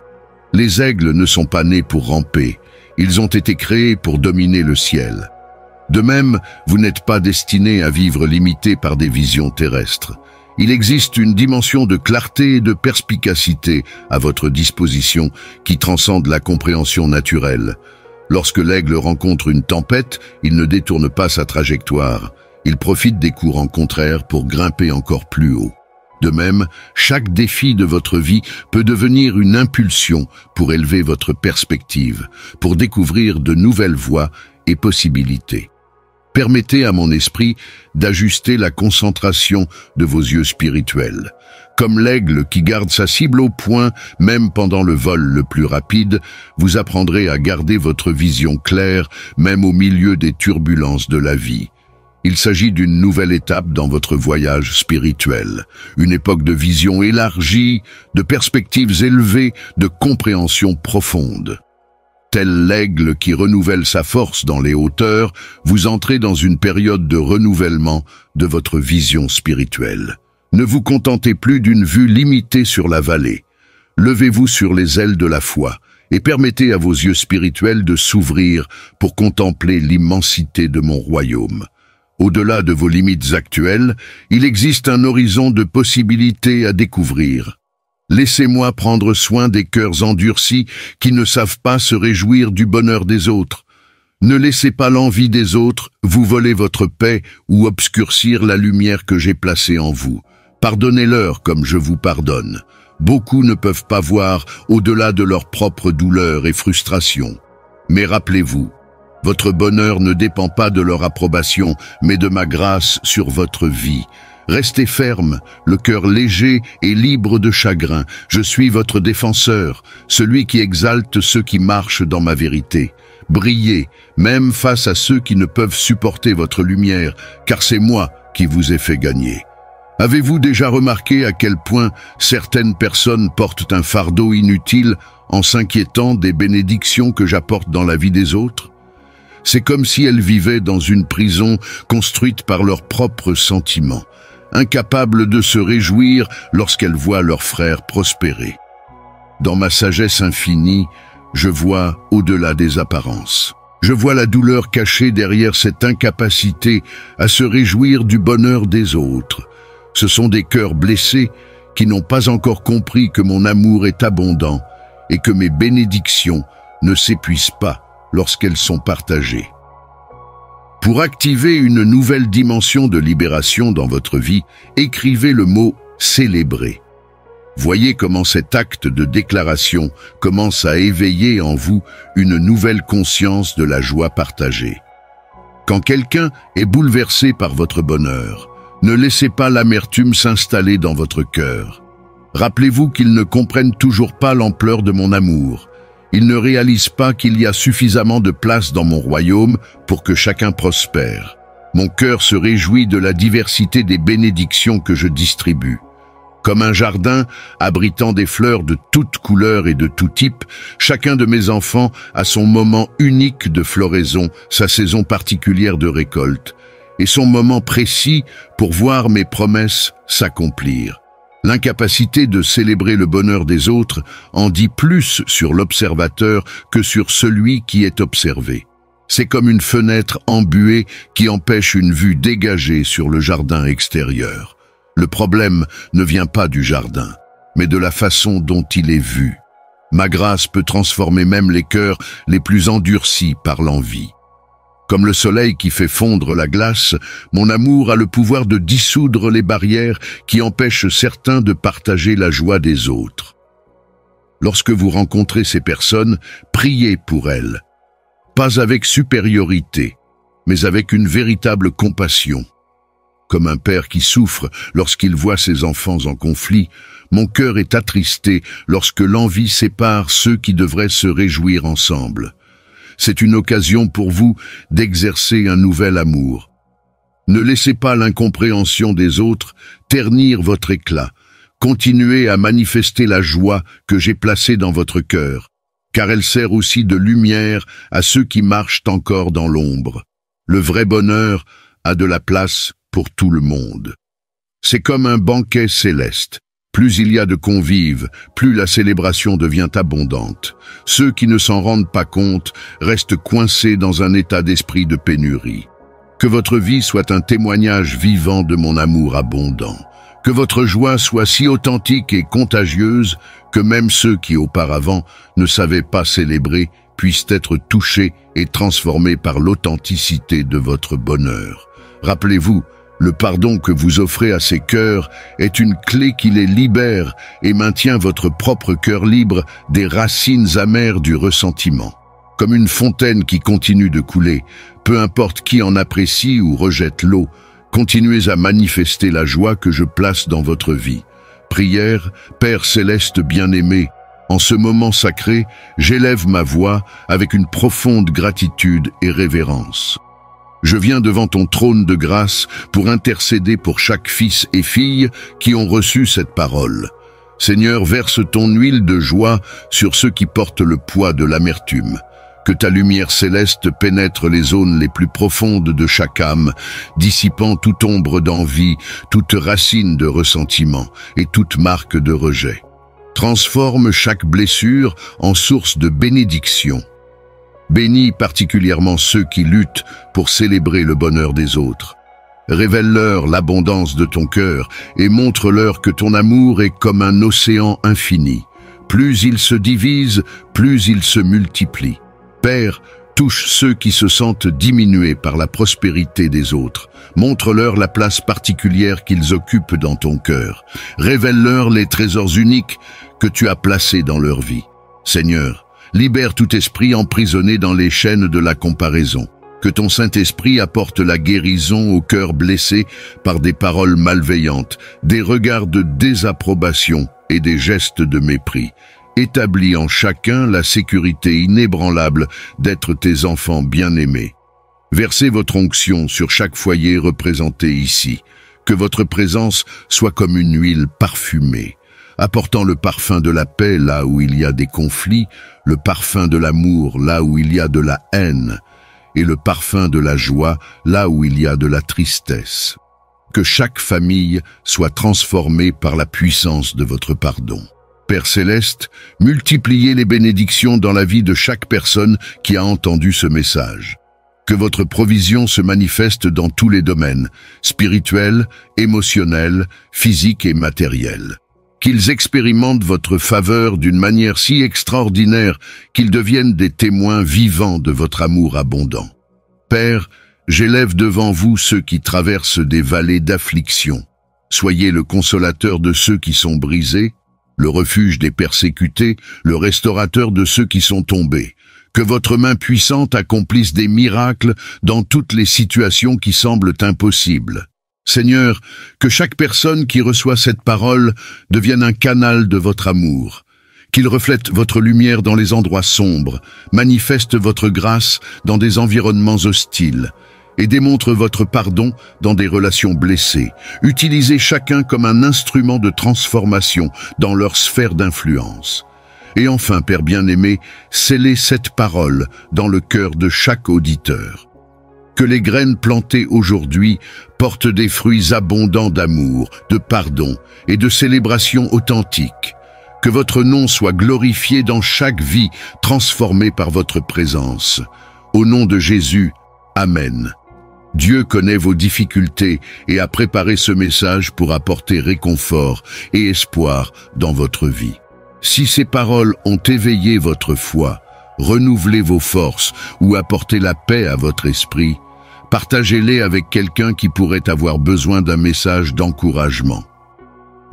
Les aigles ne sont pas nés pour ramper, ils ont été créés pour dominer le ciel. De même, vous n'êtes pas destiné à vivre limité par des visions terrestres. Il existe une dimension de clarté et de perspicacité à votre disposition qui transcende la compréhension naturelle. Lorsque l'aigle rencontre une tempête, il ne détourne pas sa trajectoire. Il profite des courants contraires pour grimper encore plus haut. De même, chaque défi de votre vie peut devenir une impulsion pour élever votre perspective, pour découvrir de nouvelles voies et possibilités. Permettez à mon esprit d'ajuster la concentration de vos yeux spirituels. Comme l'aigle qui garde sa cible au point, même pendant le vol le plus rapide, vous apprendrez à garder votre vision claire, même au milieu des turbulences de la vie. Il s'agit d'une nouvelle étape dans votre voyage spirituel, une époque de vision élargie, de perspectives élevées, de compréhension profonde. Tel l'aigle qui renouvelle sa force dans les hauteurs, vous entrez dans une période de renouvellement de votre vision spirituelle. Ne vous contentez plus d'une vue limitée sur la vallée. Levez-vous sur les ailes de la foi et permettez à vos yeux spirituels de s'ouvrir pour contempler l'immensité de mon royaume. Au-delà de vos limites actuelles, il existe un horizon de possibilités à découvrir. Laissez-moi prendre soin des cœurs endurcis qui ne savent pas se réjouir du bonheur des autres. Ne laissez pas l'envie des autres vous voler votre paix ou obscurcir la lumière que j'ai placée en vous. Pardonnez-leur comme je vous pardonne. Beaucoup ne peuvent pas voir au-delà de leurs propres douleurs et frustrations. Mais rappelez-vous, votre bonheur ne dépend pas de leur approbation, mais de ma grâce sur votre vie. Restez ferme, le cœur léger et libre de chagrin. Je suis votre défenseur, celui qui exalte ceux qui marchent dans ma vérité. Brillez, même face à ceux qui ne peuvent supporter votre lumière, car c'est moi qui vous ai fait gagner. Avez-vous déjà remarqué à quel point certaines personnes portent un fardeau inutile en s'inquiétant des bénédictions que j'apporte dans la vie des autres ? C'est comme si elles vivaient dans une prison construite par leurs propres sentiments, incapables de se réjouir lorsqu'elles voient leurs frères prospérer. Dans ma sagesse infinie, je vois au-delà des apparences. Je vois la douleur cachée derrière cette incapacité à se réjouir du bonheur des autres. Ce sont des cœurs blessés qui n'ont pas encore compris que mon amour est abondant et que mes bénédictions ne s'épuisent pas lorsqu'elles sont partagées. Pour activer une nouvelle dimension de libération dans votre vie, écrivez le mot « célébrer ». Voyez comment cet acte de déclaration commence à éveiller en vous une nouvelle conscience de la joie partagée. Quand quelqu'un est bouleversé par votre bonheur, ne laissez pas l'amertume s'installer dans votre cœur. Rappelez-vous qu'ils ne comprennent toujours pas l'ampleur de mon amour. Ils ne réalisent pas qu'il y a suffisamment de place dans mon royaume pour que chacun prospère. Mon cœur se réjouit de la diversité des bénédictions que je distribue. Comme un jardin abritant des fleurs de toutes couleurs et de tout type, chacun de mes enfants a son moment unique de floraison, sa saison particulière de récolte, et son moment précis pour voir mes promesses s'accomplir. L'incapacité de célébrer le bonheur des autres en dit plus sur l'observateur que sur celui qui est observé. C'est comme une fenêtre embuée qui empêche une vue dégagée sur le jardin extérieur. Le problème ne vient pas du jardin, mais de la façon dont il est vu. Ma grâce peut transformer même les cœurs les plus endurcis par l'envie. Comme le soleil qui fait fondre la glace, mon amour a le pouvoir de dissoudre les barrières qui empêchent certains de partager la joie des autres. Lorsque vous rencontrez ces personnes, priez pour elles. Pas avec supériorité, mais avec une véritable compassion. Comme un père qui souffre lorsqu'il voit ses enfants en conflit, mon cœur est attristé lorsque l'envie sépare ceux qui devraient se réjouir ensemble. C'est une occasion pour vous d'exercer un nouvel amour. Ne laissez pas l'incompréhension des autres ternir votre éclat. Continuez à manifester la joie que j'ai placée dans votre cœur, car elle sert aussi de lumière à ceux qui marchent encore dans l'ombre. Le vrai bonheur a de la place pour tout le monde. C'est comme un banquet céleste. Plus il y a de convives, plus la célébration devient abondante. Ceux qui ne s'en rendent pas compte restent coincés dans un état d'esprit de pénurie. Que votre vie soit un témoignage vivant de mon amour abondant. Que votre joie soit si authentique et contagieuse que même ceux qui auparavant ne savaient pas célébrer puissent être touchés et transformés par l'authenticité de votre bonheur. Rappelez-vous, le pardon que vous offrez à ces cœurs est une clé qui les libère et maintient votre propre cœur libre des racines amères du ressentiment. Comme une fontaine qui continue de couler, peu importe qui en apprécie ou rejette l'eau, continuez à manifester la joie que je place dans votre vie. Prière, Père céleste bien-aimé, en ce moment sacré, j'élève ma voix avec une profonde gratitude et révérence. Je viens devant ton trône de grâce pour intercéder pour chaque fils et fille qui ont reçu cette parole. Seigneur, verse ton huile de joie sur ceux qui portent le poids de l'amertume. Que ta lumière céleste pénètre les zones les plus profondes de chaque âme, dissipant toute ombre d'envie, toute racine de ressentiment et toute marque de rejet. Transforme chaque blessure en source de bénédiction. Bénis particulièrement ceux qui luttent pour célébrer le bonheur des autres. Révèle-leur l'abondance de ton cœur et montre-leur que ton amour est comme un océan infini. Plus il se divise, plus il se multiplie. Père, touche ceux qui se sentent diminués par la prospérité des autres. Montre-leur la place particulière qu'ils occupent dans ton cœur. Révèle-leur les trésors uniques que tu as placés dans leur vie. Seigneur, libère tout esprit emprisonné dans les chaînes de la comparaison. Que ton Saint-Esprit apporte la guérison au cœur blessé par des paroles malveillantes, des regards de désapprobation et des gestes de mépris. Établis en chacun la sécurité inébranlable d'être tes enfants bien-aimés. Versez votre onction sur chaque foyer représenté ici. Que votre présence soit comme une huile parfumée, apportant le parfum de la paix là où il y a des conflits, le parfum de l'amour là où il y a de la haine, et le parfum de la joie là où il y a de la tristesse. Que chaque famille soit transformée par la puissance de votre pardon. Père céleste, multipliez les bénédictions dans la vie de chaque personne qui a entendu ce message. Que votre provision se manifeste dans tous les domaines, spirituels, émotionnels, physiques et matériels. Qu'ils expérimentent votre faveur d'une manière si extraordinaire qu'ils deviennent des témoins vivants de votre amour abondant. Père, j'élève devant vous ceux qui traversent des vallées d'affliction. Soyez le consolateur de ceux qui sont brisés, le refuge des persécutés, le restaurateur de ceux qui sont tombés. Que votre main puissante accomplisse des miracles dans toutes les situations qui semblent impossibles. Seigneur, que chaque personne qui reçoit cette parole devienne un canal de votre amour. Qu'il reflète votre lumière dans les endroits sombres, manifeste votre grâce dans des environnements hostiles et démontre votre pardon dans des relations blessées. Utilisez chacun comme un instrument de transformation dans leur sphère d'influence. Et enfin, Père bien-aimé, scellez cette parole dans le cœur de chaque auditeur. Que les graines plantées aujourd'hui portent des fruits abondants d'amour, de pardon et de célébration authentique. Que votre nom soit glorifié dans chaque vie transformée par votre présence. Au nom de Jésus, Amen. Dieu connaît vos difficultés et a préparé ce message pour apporter réconfort et espoir dans votre vie. Si ces paroles ont éveillé votre foi, renouvelé vos forces ou apporté la paix à votre esprit, partagez-les avec quelqu'un qui pourrait avoir besoin d'un message d'encouragement.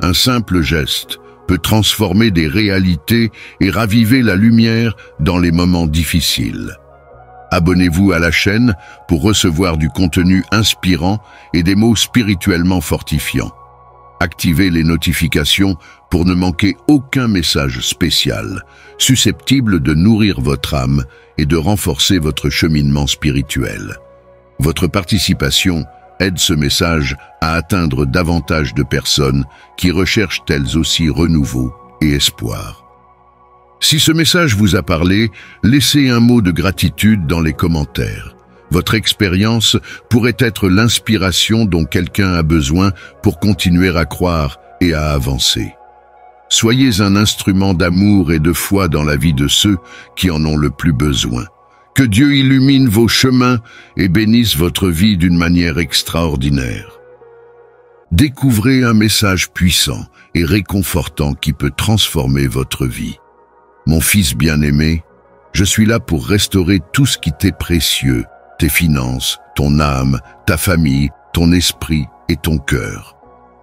Un simple geste peut transformer des réalités et raviver la lumière dans les moments difficiles. Abonnez-vous à la chaîne pour recevoir du contenu inspirant et des mots spirituellement fortifiants. Activez les notifications pour ne manquer aucun message spécial, susceptible de nourrir votre âme et de renforcer votre cheminement spirituel. Votre participation aide ce message à atteindre davantage de personnes qui recherchent elles aussi renouveau et espoir. Si ce message vous a parlé, laissez un mot de gratitude dans les commentaires. Votre expérience pourrait être l'inspiration dont quelqu'un a besoin pour continuer à croire et à avancer. Soyez un instrument d'amour et de foi dans la vie de ceux qui en ont le plus besoin. Que Dieu illumine vos chemins et bénisse votre vie d'une manière extraordinaire. Découvrez un message puissant et réconfortant qui peut transformer votre vie. Mon fils bien-aimé, je suis là pour restaurer tout ce qui t'est précieux, tes finances, ton âme, ta famille, ton esprit et ton cœur.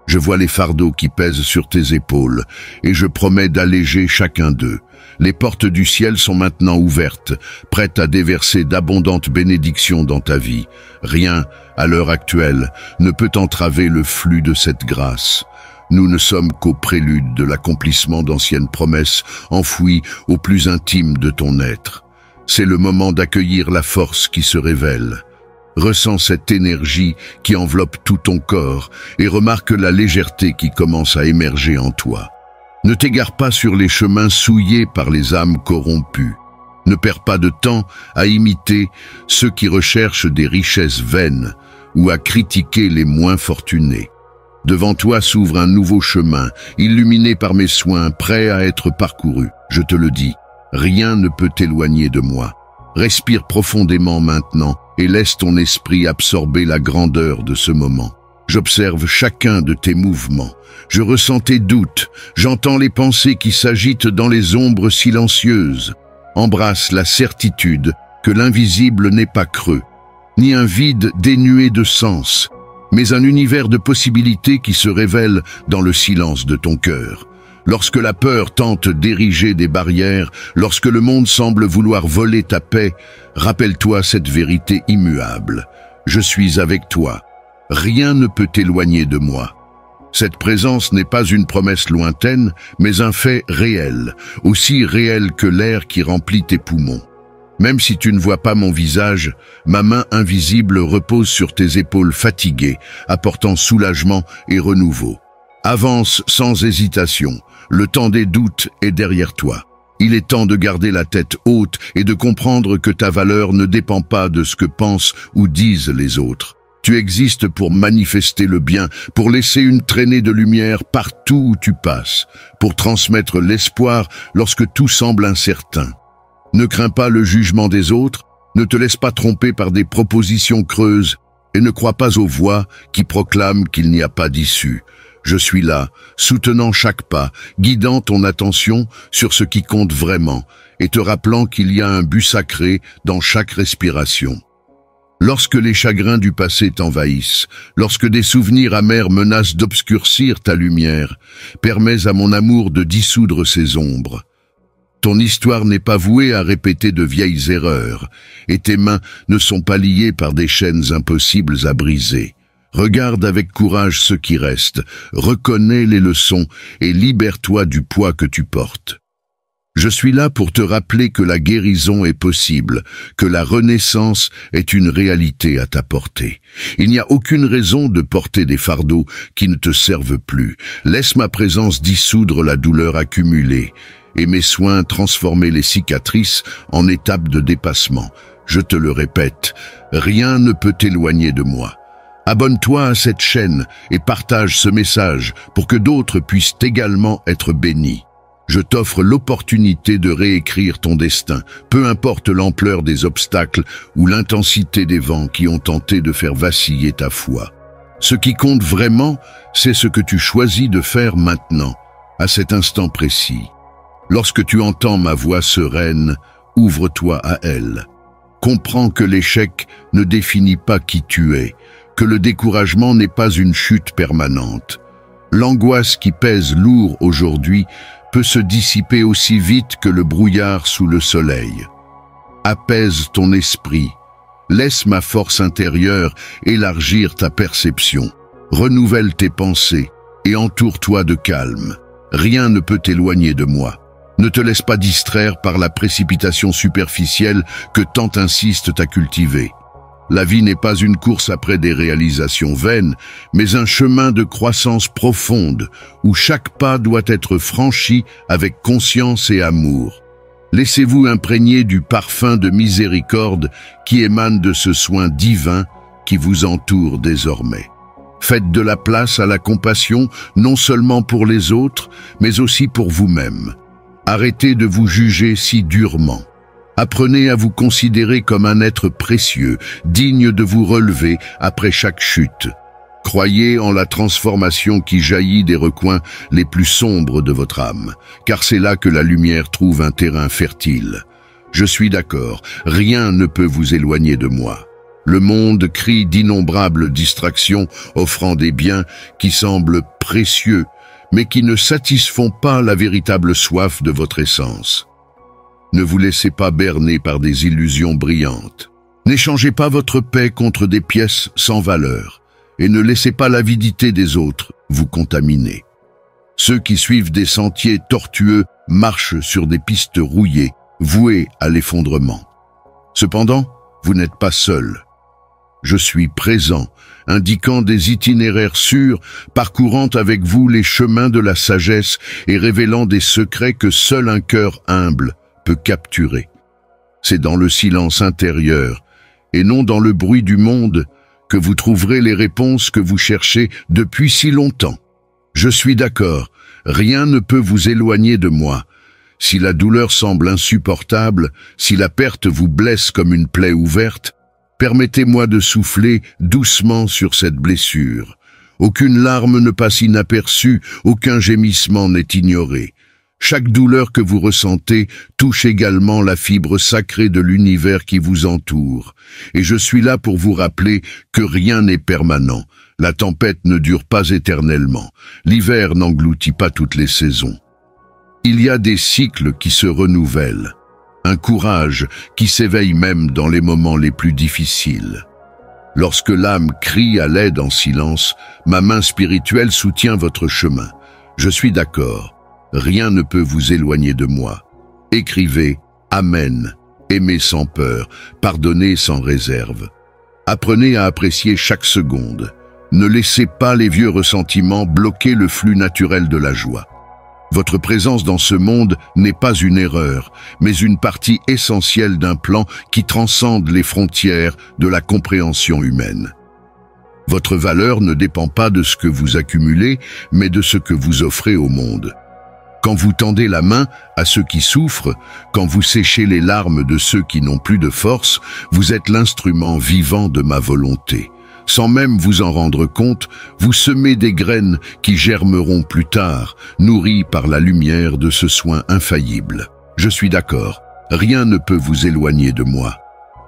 Je vois les fardeaux qui pèsent sur tes épaules et je promets d'alléger chacun d'eux. Les portes du ciel sont maintenant ouvertes, prêtes à déverser d'abondantes bénédictions dans ta vie. Rien, à l'heure actuelle, ne peut entraver le flux de cette grâce. Nous ne sommes qu'au prélude de l'accomplissement d'anciennes promesses enfouies au plus intime de ton être. C'est le moment d'accueillir la force qui se révèle. Ressens cette énergie qui enveloppe tout ton corps et remarque la légèreté qui commence à émerger en toi. Ne t'égare pas sur les chemins souillés par les âmes corrompues. Ne perds pas de temps à imiter ceux qui recherchent des richesses vaines ou à critiquer les moins fortunés. Devant toi s'ouvre un nouveau chemin, illuminé par mes soins, prêt à être parcouru. Je te le dis, rien ne peut t'éloigner de moi. Respire profondément maintenant et laisse ton esprit absorber la grandeur de ce moment. J'observe chacun de tes mouvements. Je ressens tes doutes. J'entends les pensées qui s'agitent dans les ombres silencieuses. Embrasse la certitude que l'invisible n'est pas creux, ni un vide dénué de sens, mais un univers de possibilités qui se révèle dans le silence de ton cœur. Lorsque la peur tente d'ériger des barrières, lorsque le monde semble vouloir voler ta paix, rappelle-toi cette vérité immuable. Je suis avec toi. Rien ne peut t'éloigner de moi. Cette présence n'est pas une promesse lointaine, mais un fait réel, aussi réel que l'air qui remplit tes poumons. Même si tu ne vois pas mon visage, ma main invisible repose sur tes épaules fatiguées, apportant soulagement et renouveau. Avance sans hésitation. Le temps des doutes est derrière toi. Il est temps de garder la tête haute et de comprendre que ta valeur ne dépend pas de ce que pensent ou disent les autres. Tu existes pour manifester le bien, pour laisser une traînée de lumière partout où tu passes, pour transmettre l'espoir lorsque tout semble incertain. Ne crains pas le jugement des autres, ne te laisse pas tromper par des propositions creuses et ne crois pas aux voix qui proclament qu'il n'y a pas d'issue. Je suis là, soutenant chaque pas, guidant ton attention sur ce qui compte vraiment et te rappelant qu'il y a un but sacré dans chaque respiration. Lorsque les chagrins du passé t'envahissent, lorsque des souvenirs amers menacent d'obscurcir ta lumière, permets à mon amour de dissoudre ces ombres. Ton histoire n'est pas vouée à répéter de vieilles erreurs, et tes mains ne sont pas liées par des chaînes impossibles à briser. Regarde avec courage ce qui reste, reconnais les leçons et libère-toi du poids que tu portes. Je suis là pour te rappeler que la guérison est possible, que la renaissance est une réalité à ta portée. Il n'y a aucune raison de porter des fardeaux qui ne te servent plus. Laisse ma présence dissoudre la douleur accumulée et mes soins transformer les cicatrices en étapes de dépassement. Je te le répète, rien ne peut t'éloigner de moi. Abonne-toi à cette chaîne et partage ce message pour que d'autres puissent également être bénis. Je t'offre l'opportunité de réécrire ton destin, peu importe l'ampleur des obstacles ou l'intensité des vents qui ont tenté de faire vaciller ta foi. Ce qui compte vraiment, c'est ce que tu choisis de faire maintenant, à cet instant précis. Lorsque tu entends ma voix sereine, ouvre-toi à elle. Comprends que l'échec ne définit pas qui tu es, que le découragement n'est pas une chute permanente. L'angoisse qui pèse lourd aujourd'hui peut se dissiper aussi vite que le brouillard sous le soleil. Apaise ton esprit, laisse ma force intérieure élargir ta perception, renouvelle tes pensées et entoure-toi de calme. Rien ne peut t'éloigner de moi. Ne te laisse pas distraire par la précipitation superficielle que tant insistent à cultiver. La vie n'est pas une course après des réalisations vaines, mais un chemin de croissance profonde, où chaque pas doit être franchi avec conscience et amour. Laissez-vous imprégner du parfum de miséricorde qui émane de ce soin divin qui vous entoure désormais. Faites de la place à la compassion, non seulement pour les autres, mais aussi pour vous-même. Arrêtez de vous juger si durement. Apprenez à vous considérer comme un être précieux, digne de vous relever après chaque chute. Croyez en la transformation qui jaillit des recoins les plus sombres de votre âme, car c'est là que la lumière trouve un terrain fertile. Je suis d'accord, rien ne peut vous éloigner de moi. Le monde crie d'innombrables distractions, offrant des biens qui semblent précieux, mais qui ne satisfont pas la véritable soif de votre essence. Ne vous laissez pas berner par des illusions brillantes. N'échangez pas votre paix contre des pièces sans valeur, et ne laissez pas l'avidité des autres vous contaminer. Ceux qui suivent des sentiers tortueux marchent sur des pistes rouillées, vouées à l'effondrement. Cependant, vous n'êtes pas seul. Je suis présent, indiquant des itinéraires sûrs, parcourant avec vous les chemins de la sagesse et révélant des secrets que seul un cœur humble peut capturer. C'est dans le silence intérieur, et non dans le bruit du monde, que vous trouverez les réponses que vous cherchez depuis si longtemps. Je suis d'accord, rien ne peut vous éloigner de moi. Si la douleur semble insupportable, si la perte vous blesse comme une plaie ouverte, permettez-moi de souffler doucement sur cette blessure. Aucune larme ne passe inaperçue, aucun gémissement n'est ignoré. Chaque douleur que vous ressentez touche également la fibre sacrée de l'univers qui vous entoure. Et je suis là pour vous rappeler que rien n'est permanent. La tempête ne dure pas éternellement. L'hiver n'engloutit pas toutes les saisons. Il y a des cycles qui se renouvellent. Un courage qui s'éveille même dans les moments les plus difficiles. Lorsque l'âme crie à l'aide en silence, ma main spirituelle soutient votre chemin. Je suis d'accord. Rien ne peut vous éloigner de moi. Écrivez « Amen », aimez sans peur, pardonnez sans réserve. Apprenez à apprécier chaque seconde. Ne laissez pas les vieux ressentiments bloquer le flux naturel de la joie. Votre présence dans ce monde n'est pas une erreur, mais une partie essentielle d'un plan qui transcende les frontières de la compréhension humaine. Votre valeur ne dépend pas de ce que vous accumulez, mais de ce que vous offrez au monde. Quand vous tendez la main à ceux qui souffrent, quand vous séchez les larmes de ceux qui n'ont plus de force, vous êtes l'instrument vivant de ma volonté. Sans même vous en rendre compte, vous semez des graines qui germeront plus tard, nourries par la lumière de ce soin infaillible. Je suis d'accord, rien ne peut vous éloigner de moi.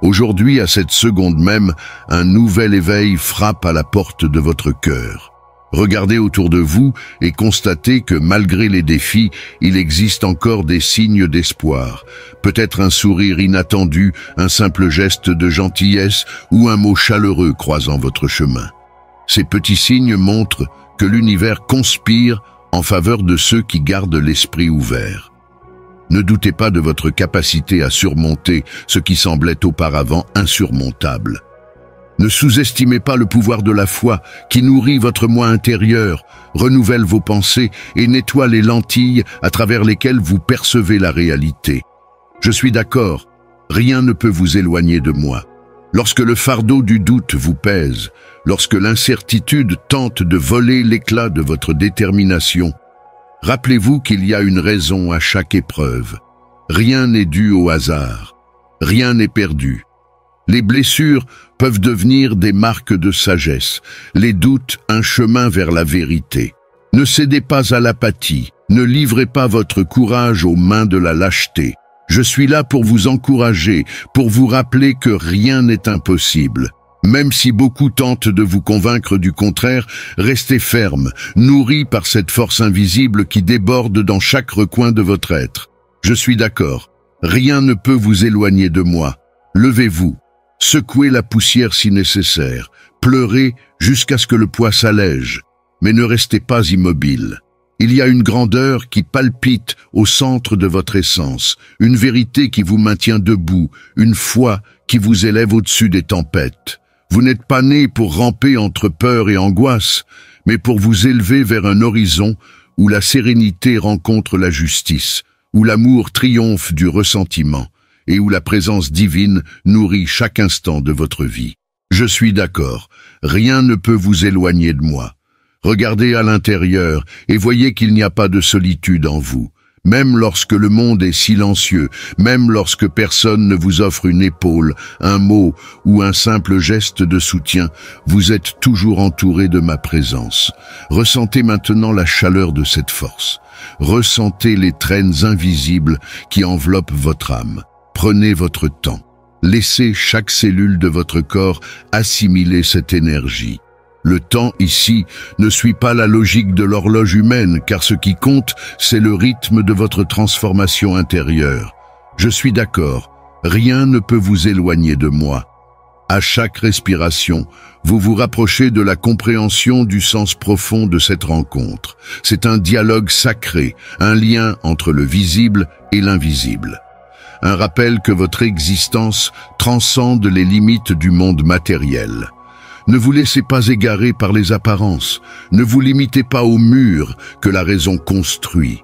Aujourd'hui, à cette seconde même, un nouvel éveil frappe à la porte de votre cœur. Regardez autour de vous et constatez que malgré les défis, il existe encore des signes d'espoir. Peut-être un sourire inattendu, un simple geste de gentillesse ou un mot chaleureux croisant votre chemin. Ces petits signes montrent que l'univers conspire en faveur de ceux qui gardent l'esprit ouvert. Ne doutez pas de votre capacité à surmonter ce qui semblait auparavant insurmontable. Ne sous-estimez pas le pouvoir de la foi qui nourrit votre moi intérieur, renouvelle vos pensées et nettoie les lentilles à travers lesquelles vous percevez la réalité. Je suis d'accord, rien ne peut vous éloigner de moi. Lorsque le fardeau du doute vous pèse, lorsque l'incertitude tente de voler l'éclat de votre détermination, rappelez-vous qu'il y a une raison à chaque épreuve. Rien n'est dû au hasard, rien n'est perdu. Les blessures peuvent devenir des marques de sagesse, les doutes un chemin vers la vérité. Ne cédez pas à l'apathie, ne livrez pas votre courage aux mains de la lâcheté. Je suis là pour vous encourager, pour vous rappeler que rien n'est impossible. Même si beaucoup tentent de vous convaincre du contraire, restez ferme, nourris par cette force invisible qui déborde dans chaque recoin de votre être. Je suis d'accord, rien ne peut vous éloigner de moi. Levez-vous. Secouez la poussière si nécessaire, pleurez jusqu'à ce que le poids s'allège, mais ne restez pas immobile. Il y a une grandeur qui palpite au centre de votre essence, une vérité qui vous maintient debout, une foi qui vous élève au-dessus des tempêtes. Vous n'êtes pas né pour ramper entre peur et angoisse, mais pour vous élever vers un horizon où la sérénité rencontre la justice, où l'amour triomphe du ressentiment, et où la présence divine nourrit chaque instant de votre vie. Je suis d'accord, rien ne peut vous éloigner de moi. Regardez à l'intérieur et voyez qu'il n'y a pas de solitude en vous, Même lorsque le monde est silencieux, même lorsque personne ne vous offre une épaule, un mot ou un simple geste de soutien, vous êtes toujours entouré de ma présence. Ressentez maintenant la chaleur de cette force. Ressentez les traînes invisibles qui enveloppent votre âme. Prenez votre temps. Laissez chaque cellule de votre corps assimiler cette énergie. Le temps ici ne suit pas la logique de l'horloge humaine, car ce qui compte, c'est le rythme de votre transformation intérieure. Je suis d'accord, rien ne peut vous éloigner de moi. À chaque respiration, vous vous rapprochez de la compréhension du sens profond de cette rencontre. C'est un dialogue sacré, un lien entre le visible et l'invisible. Un rappel que votre existence transcende les limites du monde matériel. Ne vous laissez pas égarer par les apparences. Ne vous limitez pas aux murs que la raison construit.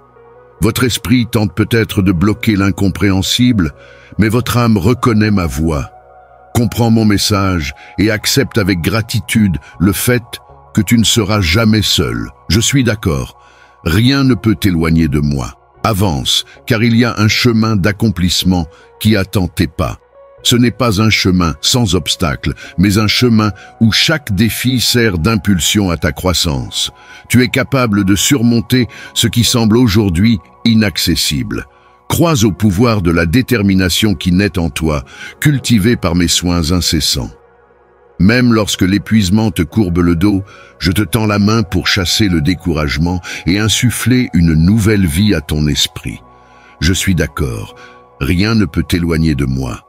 Votre esprit tente peut-être de bloquer l'incompréhensible, mais votre âme reconnaît ma voix, comprend mon message et accepte avec gratitude le fait que tu ne seras jamais seul. Je suis d'accord. Rien ne peut t'éloigner de moi. Avance, car il y a un chemin d'accomplissement qui attend tes pas. Ce n'est pas un chemin sans obstacle, mais un chemin où chaque défi sert d'impulsion à ta croissance. Tu es capable de surmonter ce qui semble aujourd'hui inaccessible. Crois au pouvoir de la détermination qui naît en toi, cultivée par mes soins incessants. Même lorsque l'épuisement te courbe le dos, je te tends la main pour chasser le découragement et insuffler une nouvelle vie à ton esprit. Je suis d'accord, rien ne peut t'éloigner de moi.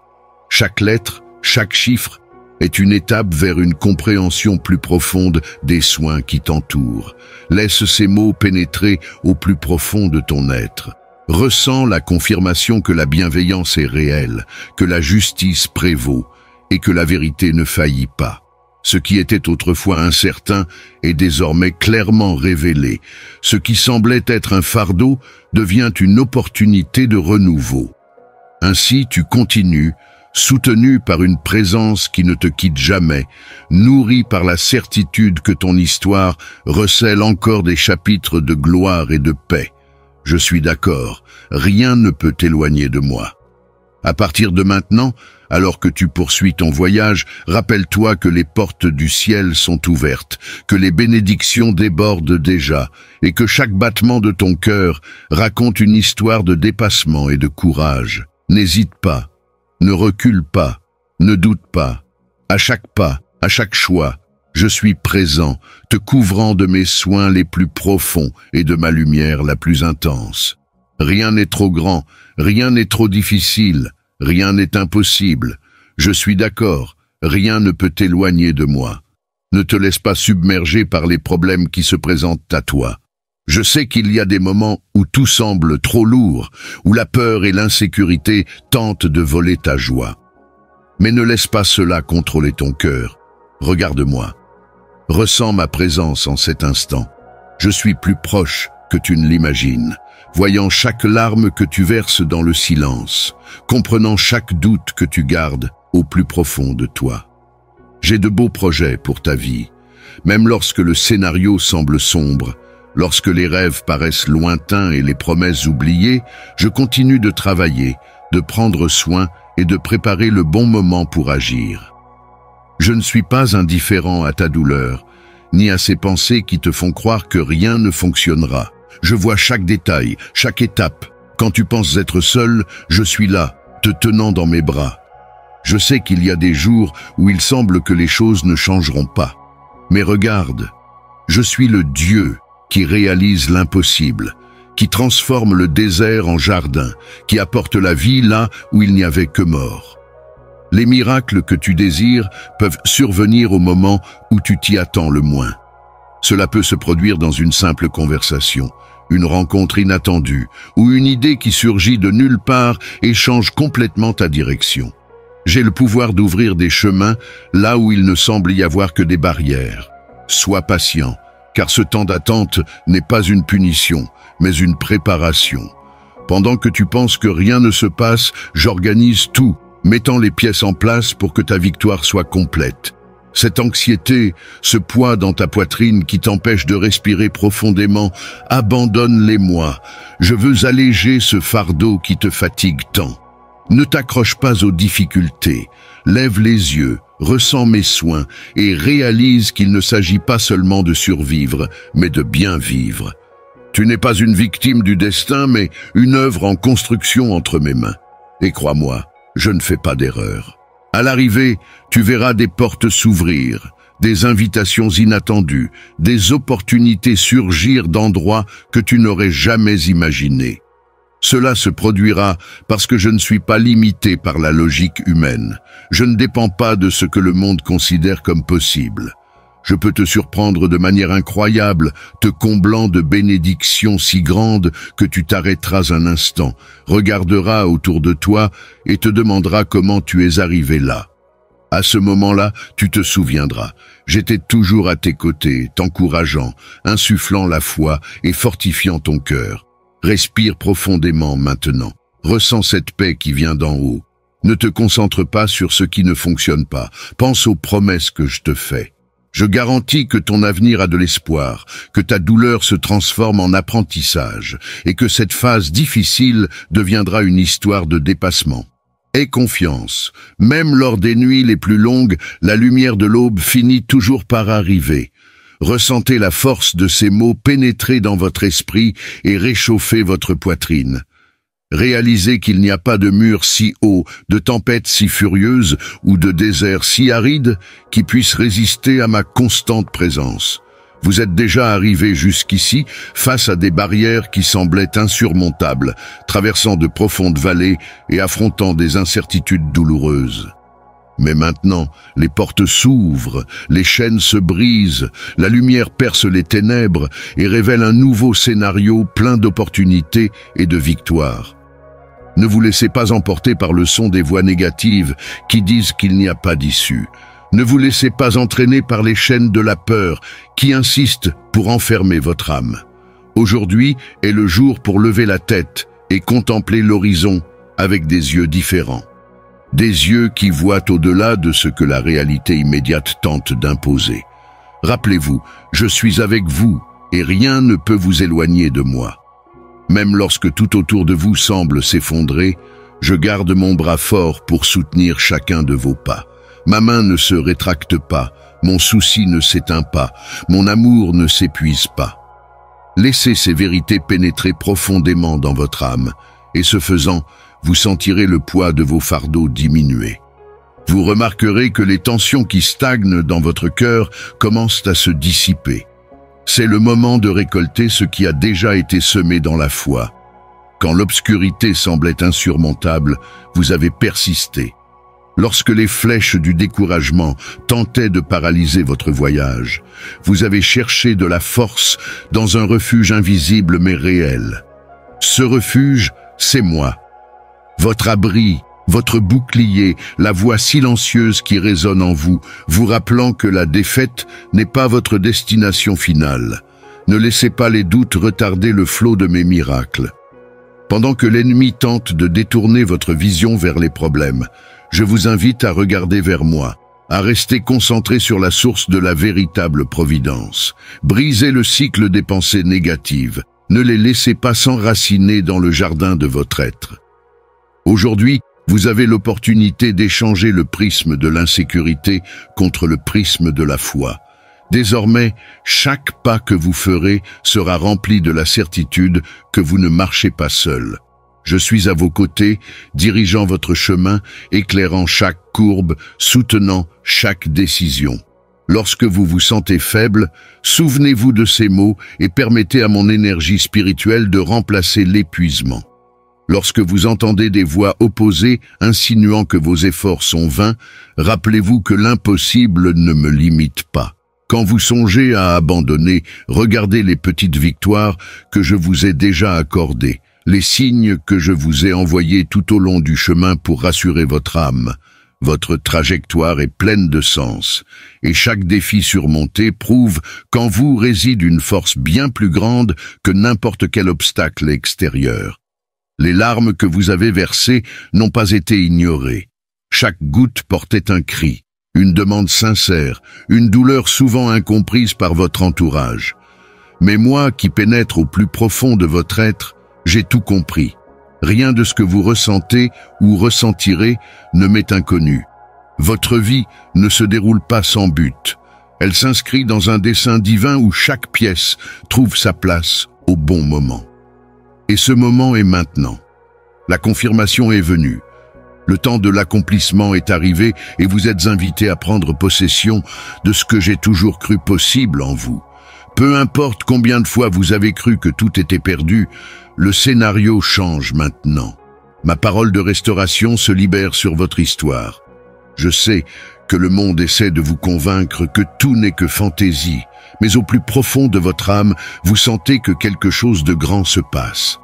Chaque lettre, chaque chiffre est une étape vers une compréhension plus profonde des soins qui t'entourent. Laisse ces mots pénétrer au plus profond de ton être. Ressens la confirmation que la bienveillance est réelle, que la justice prévaut et que la vérité ne faillit pas. Ce qui était autrefois incertain est désormais clairement révélé. Ce qui semblait être un fardeau devient une opportunité de renouveau. Ainsi tu continues, soutenu par une présence qui ne te quitte jamais, nourri par la certitude que ton histoire recèle encore des chapitres de gloire et de paix. Je suis d'accord, rien ne peut t'éloigner de moi. À partir de maintenant, alors que tu poursuis ton voyage, rappelle-toi que les portes du ciel sont ouvertes, que les bénédictions débordent déjà, et que chaque battement de ton cœur raconte une histoire de dépassement et de courage. N'hésite pas. Ne recule pas, ne doute pas. À chaque pas, à chaque choix, je suis présent, te couvrant de mes soins les plus profonds et de ma lumière la plus intense. Rien n'est trop grand, rien n'est trop difficile, rien n'est impossible. Je suis d'accord, rien ne peut t'éloigner de moi. Ne te laisse pas submerger par les problèmes qui se présentent à toi. Je sais qu'il y a des moments où tout semble trop lourd, où la peur et l'insécurité tentent de voler ta joie. Mais ne laisse pas cela contrôler ton cœur. Regarde-moi. Ressens ma présence en cet instant. Je suis plus proche que tu ne l'imagines, voyant chaque larme que tu verses dans le silence, comprenant chaque doute que tu gardes au plus profond de toi. J'ai de beaux projets pour ta vie, même lorsque le scénario semble sombre. Lorsque les rêves paraissent lointains et les promesses oubliées, je continue de travailler, de prendre soin et de préparer le bon moment pour agir. Je ne suis pas indifférent à ta douleur, ni à ces pensées qui te font croire que rien ne fonctionnera. Je vois chaque détail, chaque étape. Quand tu penses être seul, je suis là, te tenant dans mes bras. Je sais qu'il y a des jours où il semble que les choses ne changeront pas. Mais regarde, je suis le Dieu qui réalise l'impossible, qui transforme le désert en jardin, qui apporte la vie là où il n'y avait que mort. Les miracles que tu désires peuvent survenir au moment où tu t'y attends le moins. Cela peut se produire dans une simple conversation, une rencontre inattendue ou une idée qui surgit de nulle part et change complètement ta direction. J'ai le pouvoir d'ouvrir des chemins là où il ne semble y avoir que des barrières. Sois patient, car ce temps d'attente n'est pas une punition, mais une préparation. Pendant que tu penses que rien ne se passe, j'organise tout, mettant les pièces en place pour que ta victoire soit complète. Cette anxiété, ce poids dans ta poitrine qui t'empêche de respirer profondément, abandonne-les-moi. Je veux alléger ce fardeau qui te fatigue tant. Ne t'accroche pas aux difficultés. Lève les yeux, ressens mes soins et réalise qu'il ne s'agit pas seulement de survivre, mais de bien vivre. Tu n'es pas une victime du destin, mais une œuvre en construction entre mes mains. Et crois-moi, je ne fais pas d'erreur. À l'arrivée, tu verras des portes s'ouvrir, des invitations inattendues, des opportunités surgir d'endroits que tu n'aurais jamais imaginés. Cela se produira parce que je ne suis pas limité par la logique humaine. Je ne dépends pas de ce que le monde considère comme possible. Je peux te surprendre de manière incroyable, te comblant de bénédictions si grandes que tu t'arrêteras un instant, regarderas autour de toi et te demanderas comment tu es arrivé là. À ce moment-là, tu te souviendras. J'étais toujours à tes côtés, t'encourageant, insufflant la foi et fortifiant ton cœur. Respire profondément maintenant. Ressens cette paix qui vient d'en haut. Ne te concentre pas sur ce qui ne fonctionne pas. Pense aux promesses que je te fais. Je garantis que ton avenir a de l'espoir, que ta douleur se transforme en apprentissage et que cette phase difficile deviendra une histoire de dépassement. Aie confiance. Même lors des nuits les plus longues, la lumière de l'aube finit toujours par arriver. Ressentez la force de ces mots pénétrer dans votre esprit et réchauffer votre poitrine. Réalisez qu'il n'y a pas de mur si haut, de tempête si furieuse ou de désert si aride qui puisse résister à ma constante présence. Vous êtes déjà arrivé jusqu'ici face à des barrières qui semblaient insurmontables, traversant de profondes vallées et affrontant des incertitudes douloureuses. Mais maintenant, les portes s'ouvrent, les chaînes se brisent, la lumière perce les ténèbres et révèle un nouveau scénario plein d'opportunités et de victoires. Ne vous laissez pas emporter par le son des voix négatives qui disent qu'il n'y a pas d'issue. Ne vous laissez pas entraîner par les chaînes de la peur qui insistent pour enfermer votre âme. Aujourd'hui est le jour pour lever la tête et contempler l'horizon avec des yeux différents. Des yeux qui voient au-delà de ce que la réalité immédiate tente d'imposer. Rappelez-vous, je suis avec vous et rien ne peut vous éloigner de moi. Même lorsque tout autour de vous semble s'effondrer, je garde mon bras fort pour soutenir chacun de vos pas. Ma main ne se rétracte pas, mon souci ne s'éteint pas, mon amour ne s'épuise pas. Laissez ces vérités pénétrer profondément dans votre âme, et ce faisant, vous sentirez le poids de vos fardeaux diminuer. Vous remarquerez que les tensions qui stagnent dans votre cœur commencent à se dissiper. C'est le moment de récolter ce qui a déjà été semé dans la foi. Quand l'obscurité semblait insurmontable, vous avez persisté. Lorsque les flèches du découragement tentaient de paralyser votre voyage, vous avez cherché de la force dans un refuge invisible mais réel. Ce refuge, c'est moi. Votre abri, votre bouclier, la voix silencieuse qui résonne en vous, vous rappelant que la défaite n'est pas votre destination finale. Ne laissez pas les doutes retarder le flot de mes miracles. Pendant que l'ennemi tente de détourner votre vision vers les problèmes, je vous invite à regarder vers moi, à rester concentré sur la source de la véritable providence. Brisez le cycle des pensées négatives. Ne les laissez pas s'enraciner dans le jardin de votre être. Aujourd'hui, vous avez l'opportunité d'échanger le prisme de l'insécurité contre le prisme de la foi. Désormais, chaque pas que vous ferez sera rempli de la certitude que vous ne marchez pas seul. Je suis à vos côtés, dirigeant votre chemin, éclairant chaque courbe, soutenant chaque décision. Lorsque vous vous sentez faible, souvenez-vous de ces mots et permettez à mon énergie spirituelle de remplacer l'épuisement. Lorsque vous entendez des voix opposées insinuant que vos efforts sont vains, rappelez-vous que l'impossible ne me limite pas. Quand vous songez à abandonner, regardez les petites victoires que je vous ai déjà accordées, les signes que je vous ai envoyés tout au long du chemin pour rassurer votre âme. Votre trajectoire est pleine de sens, et chaque défi surmonté prouve qu'en vous réside une force bien plus grande que n'importe quel obstacle extérieur. Les larmes que vous avez versées n'ont pas été ignorées. Chaque goutte portait un cri. une demande sincère, une douleur souvent incomprise par votre entourage. Mais moi, qui pénètre au plus profond de votre être, j'ai tout compris. Rien de ce que vous ressentez ou ressentirez ne m'est inconnu. Votre vie ne se déroule pas sans but. Elle s'inscrit dans un dessein divin où chaque pièce trouve sa place au bon moment. Et ce moment est maintenant. La confirmation est venue. Le temps de l'accomplissement est arrivé et vous êtes invité à prendre possession de ce que j'ai toujours cru possible en vous. Peu importe combien de fois vous avez cru que tout était perdu, le scénario change maintenant. Ma parole de restauration se libère sur votre histoire. Je sais que le monde essaie de vous convaincre que tout n'est que fantaisie, mais au plus profond de votre âme, vous sentez que quelque chose de grand se passe.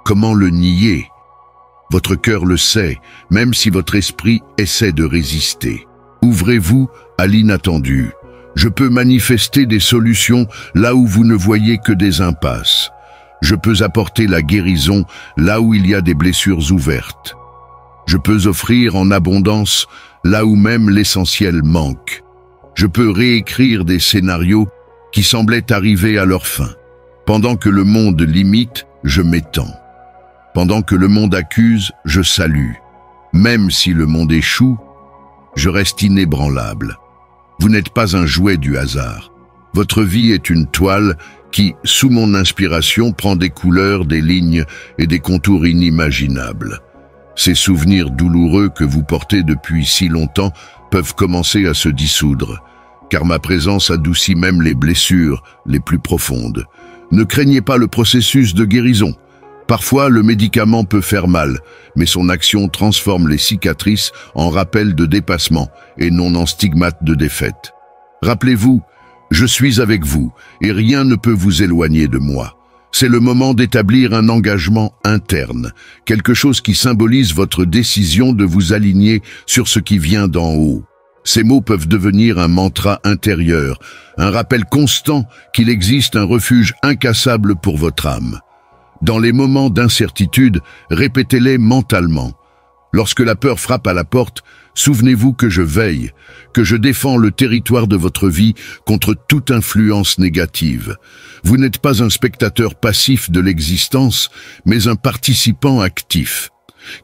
Comment le nier ? Votre cœur le sait, même si votre esprit essaie de résister. Ouvrez-vous à l'inattendu. Je peux manifester des solutions là où vous ne voyez que des impasses. Je peux apporter la guérison là où il y a des blessures ouvertes. Je peux offrir en abondance là où même l'essentiel manque. Je peux réécrire des scénarios qui semblaient arriver à leur fin. Pendant que le monde limite, je m'étends. Pendant que le monde accuse, je salue. Même si le monde échoue, je reste inébranlable. Vous n'êtes pas un jouet du hasard. Votre vie est une toile qui, sous mon inspiration, prend des couleurs, des lignes et des contours inimaginables. Ces souvenirs douloureux que vous portez depuis si longtemps peuvent commencer à se dissoudre, car ma présence adoucit même les blessures les plus profondes. Ne craignez pas le processus de guérison. Parfois, le médicament peut faire mal, mais son action transforme les cicatrices en rappel de dépassement et non en stigmate de défaite. Rappelez-vous, je suis avec vous et rien ne peut vous éloigner de moi. C'est le moment d'établir un engagement interne, quelque chose qui symbolise votre décision de vous aligner sur ce qui vient d'en haut. Ces mots peuvent devenir un mantra intérieur, un rappel constant qu'il existe un refuge incassable pour votre âme. Dans les moments d'incertitude, répétez-les mentalement. Lorsque la peur frappe à la porte, souvenez-vous que je veille, que je défends le territoire de votre vie contre toute influence négative. Vous n'êtes pas un spectateur passif de l'existence, mais un participant actif.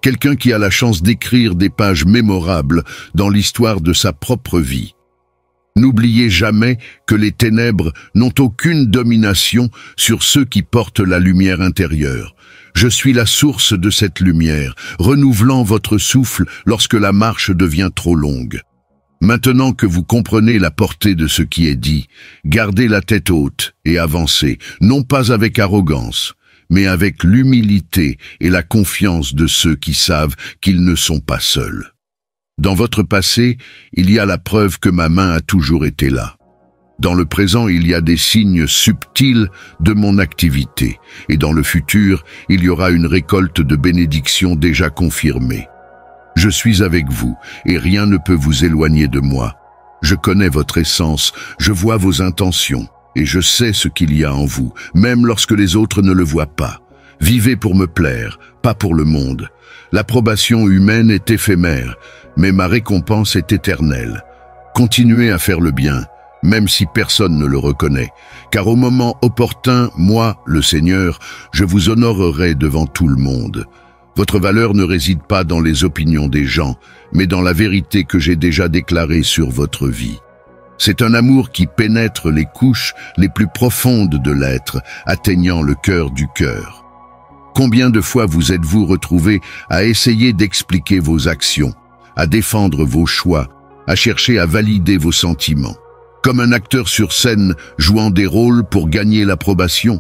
Quelqu'un qui a la chance d'écrire des pages mémorables dans l'histoire de sa propre vie. N'oubliez jamais que les ténèbres n'ont aucune domination sur ceux qui portent la lumière intérieure. Je suis la source de cette lumière, renouvelant votre souffle lorsque la marche devient trop longue. Maintenant que vous comprenez la portée de ce qui est dit, gardez la tête haute et avancez, non pas avec arrogance, mais avec l'humilité et la confiance de ceux qui savent qu'ils ne sont pas seuls. Dans votre passé, il y a la preuve que ma main a toujours été là. Dans le présent, il y a des signes subtils de mon activité. Et dans le futur, il y aura une récolte de bénédictions déjà confirmée. Je suis avec vous, et rien ne peut vous éloigner de moi. Je connais votre essence, je vois vos intentions, et je sais ce qu'il y a en vous, même lorsque les autres ne le voient pas. Vivez pour me plaire, pas pour le monde. L'approbation humaine est éphémère, mais ma récompense est éternelle. Continuez à faire le bien, même si personne ne le reconnaît, car au moment opportun, moi, le Seigneur, je vous honorerai devant tout le monde. Votre valeur ne réside pas dans les opinions des gens, mais dans la vérité que j'ai déjà déclarée sur votre vie. C'est un amour qui pénètre les couches les plus profondes de l'être, atteignant le cœur du cœur. Combien de fois vous êtes-vous retrouvé à essayer d'expliquer vos actions, à défendre vos choix, à chercher à valider vos sentiments, comme un acteur sur scène jouant des rôles pour gagner l'approbation?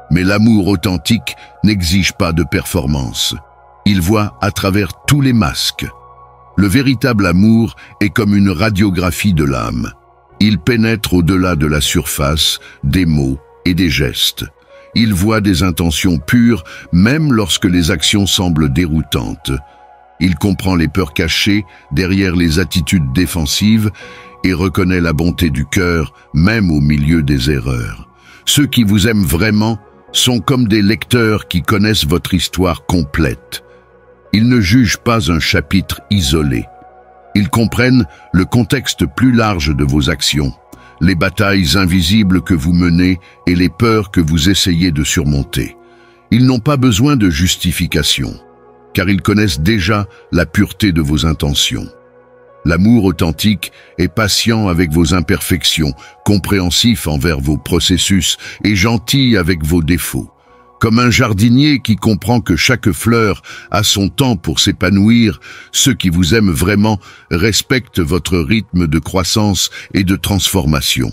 Mais l'amour authentique n'exige pas de performance. Il voit à travers tous les masques. Le véritable amour est comme une radiographie de l'âme. Il pénètre au-delà de la surface, des mots et des gestes. Il voit des intentions pures, même lorsque les actions semblent déroutantes. Il comprend les peurs cachées derrière les attitudes défensives et reconnaît la bonté du cœur, même au milieu des erreurs. Ceux qui vous aiment vraiment sont comme des lecteurs qui connaissent votre histoire complète. Ils ne jugent pas un chapitre isolé. Ils comprennent le contexte plus large de vos actions, les batailles invisibles que vous menez et les peurs que vous essayez de surmonter. Ils n'ont pas besoin de justification, car ils connaissent déjà la pureté de vos intentions. L'amour authentique est patient avec vos imperfections, compréhensif envers vos processus et gentil avec vos défauts. Comme un jardinier qui comprend que chaque fleur a son temps pour s'épanouir, ceux qui vous aiment vraiment respectent votre rythme de croissance et de transformation.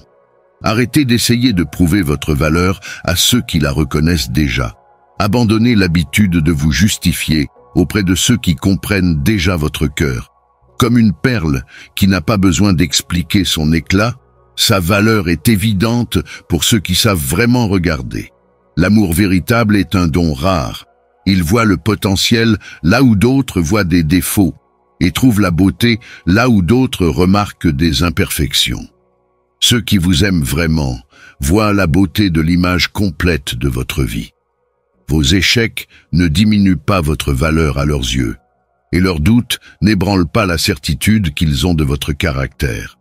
Arrêtez d'essayer de prouver votre valeur à ceux qui la reconnaissent déjà. Abandonnez l'habitude de vous justifier auprès de ceux qui comprennent déjà votre cœur. Comme une perle qui n'a pas besoin d'expliquer son éclat, sa valeur est évidente pour ceux qui savent vraiment regarder. L'amour véritable est un don rare. Il voit le potentiel là où d'autres voient des défauts et trouve la beauté là où d'autres remarquent des imperfections. Ceux qui vous aiment vraiment voient la beauté de l'image complète de votre vie. Vos échecs ne diminuent pas votre valeur à leurs yeux, et leurs doutes n'ébranlent pas la certitude qu'ils ont de votre caractère.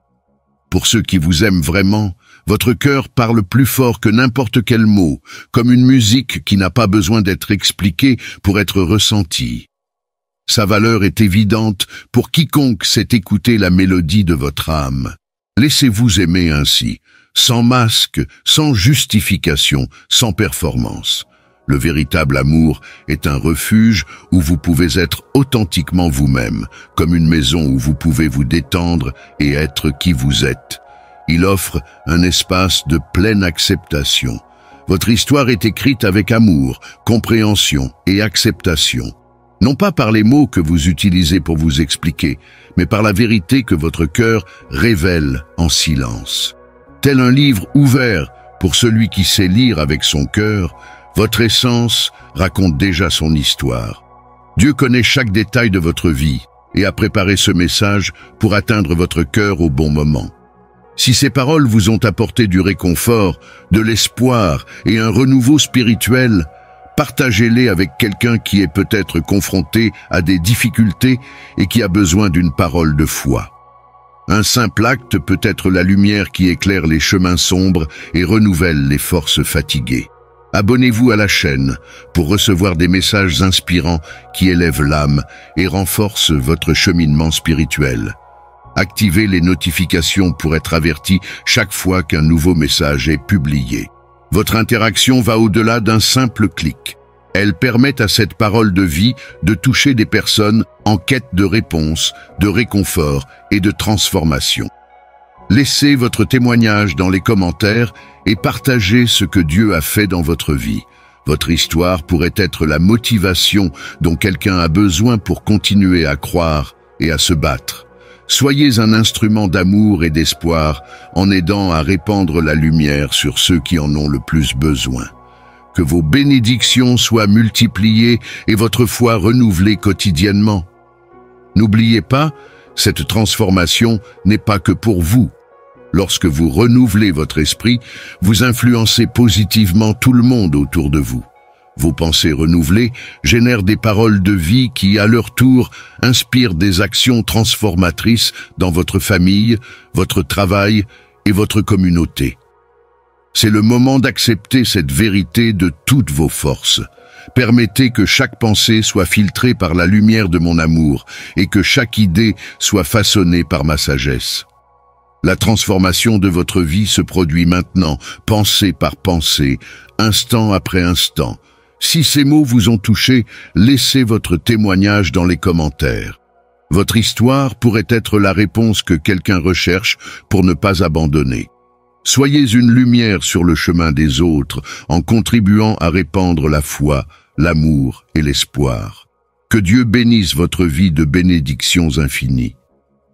Pour ceux qui vous aiment vraiment, votre cœur parle plus fort que n'importe quel mot, comme une musique qui n'a pas besoin d'être expliquée pour être ressentie. Sa valeur est évidente pour quiconque sait écouter la mélodie de votre âme. Laissez-vous aimer ainsi, sans masque, sans justification, sans performance. Le véritable amour est un refuge où vous pouvez être authentiquement vous-même, comme une maison où vous pouvez vous détendre et être qui vous êtes. Il offre un espace de pleine acceptation. Votre histoire est écrite avec amour, compréhension et acceptation. Non pas par les mots que vous utilisez pour vous expliquer, mais par la vérité que votre cœur révèle en silence. Tel un livre ouvert pour celui qui sait lire avec son cœur, votre essence raconte déjà son histoire. Dieu connaît chaque détail de votre vie et a préparé ce message pour atteindre votre cœur au bon moment. Si ces paroles vous ont apporté du réconfort, de l'espoir et un renouveau spirituel, partagez-les avec quelqu'un qui est peut-être confronté à des difficultés et qui a besoin d'une parole de foi. Un simple acte peut être la lumière qui éclaire les chemins sombres et renouvelle les forces fatiguées. Abonnez-vous à la chaîne pour recevoir des messages inspirants qui élèvent l'âme et renforcent votre cheminement spirituel. Activez les notifications pour être averti chaque fois qu'un nouveau message est publié. Votre interaction va au-delà d'un simple clic. Elle permet à cette parole de vie de toucher des personnes en quête de réponse, de réconfort et de transformation. Laissez votre témoignage dans les commentaires et partagez ce que Dieu a fait dans votre vie. Votre histoire pourrait être la motivation dont quelqu'un a besoin pour continuer à croire et à se battre. Soyez un instrument d'amour et d'espoir en aidant à répandre la lumière sur ceux qui en ont le plus besoin. Que vos bénédictions soient multipliées et votre foi renouvelée quotidiennement. N'oubliez pas, cette transformation n'est pas que pour vous. Lorsque vous renouvelez votre esprit, vous influencez positivement tout le monde autour de vous. Vos pensées renouvelées génèrent des paroles de vie qui, à leur tour, inspirent des actions transformatrices dans votre famille, votre travail et votre communauté. C'est le moment d'accepter cette vérité de toutes vos forces. Permettez que chaque pensée soit filtrée par la lumière de mon amour et que chaque idée soit façonnée par ma sagesse. La transformation de votre vie se produit maintenant, pensée par pensée, instant après instant. Si ces mots vous ont touché, laissez votre témoignage dans les commentaires. Votre histoire pourrait être la réponse que quelqu'un recherche pour ne pas abandonner. Soyez une lumière sur le chemin des autres en contribuant à répandre la foi, l'amour et l'espoir. Que Dieu bénisse votre vie de bénédictions infinies.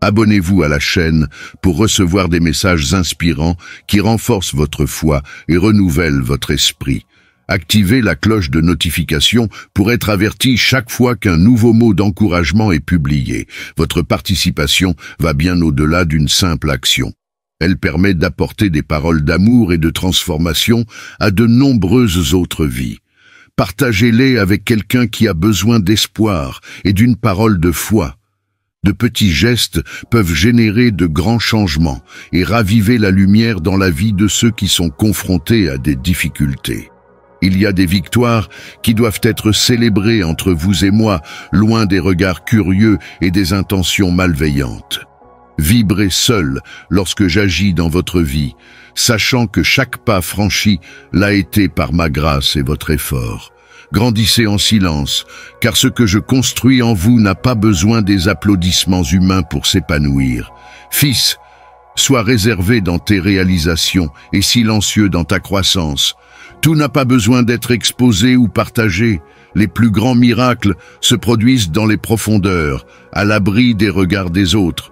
Abonnez-vous à la chaîne pour recevoir des messages inspirants qui renforcent votre foi et renouvellent votre esprit. Activez la cloche de notification pour être averti chaque fois qu'un nouveau mot d'encouragement est publié. Votre participation va bien au-delà d'une simple action. Elle permet d'apporter des paroles d'amour et de transformation à de nombreuses autres vies. Partagez-les avec quelqu'un qui a besoin d'espoir et d'une parole de foi. De petits gestes peuvent générer de grands changements et raviver la lumière dans la vie de ceux qui sont confrontés à des difficultés. Il y a des victoires qui doivent être célébrées entre vous et moi, loin des regards curieux et des intentions malveillantes. Vibrez seul lorsque j'agis dans votre vie, sachant que chaque pas franchi l'a été par ma grâce et votre effort. Grandissez en silence, car ce que je construis en vous n'a pas besoin des applaudissements humains pour s'épanouir. Fils, sois réservé dans tes réalisations et silencieux dans ta croissance. Tout n'a pas besoin d'être exposé ou partagé. Les plus grands miracles se produisent dans les profondeurs, à l'abri des regards des autres.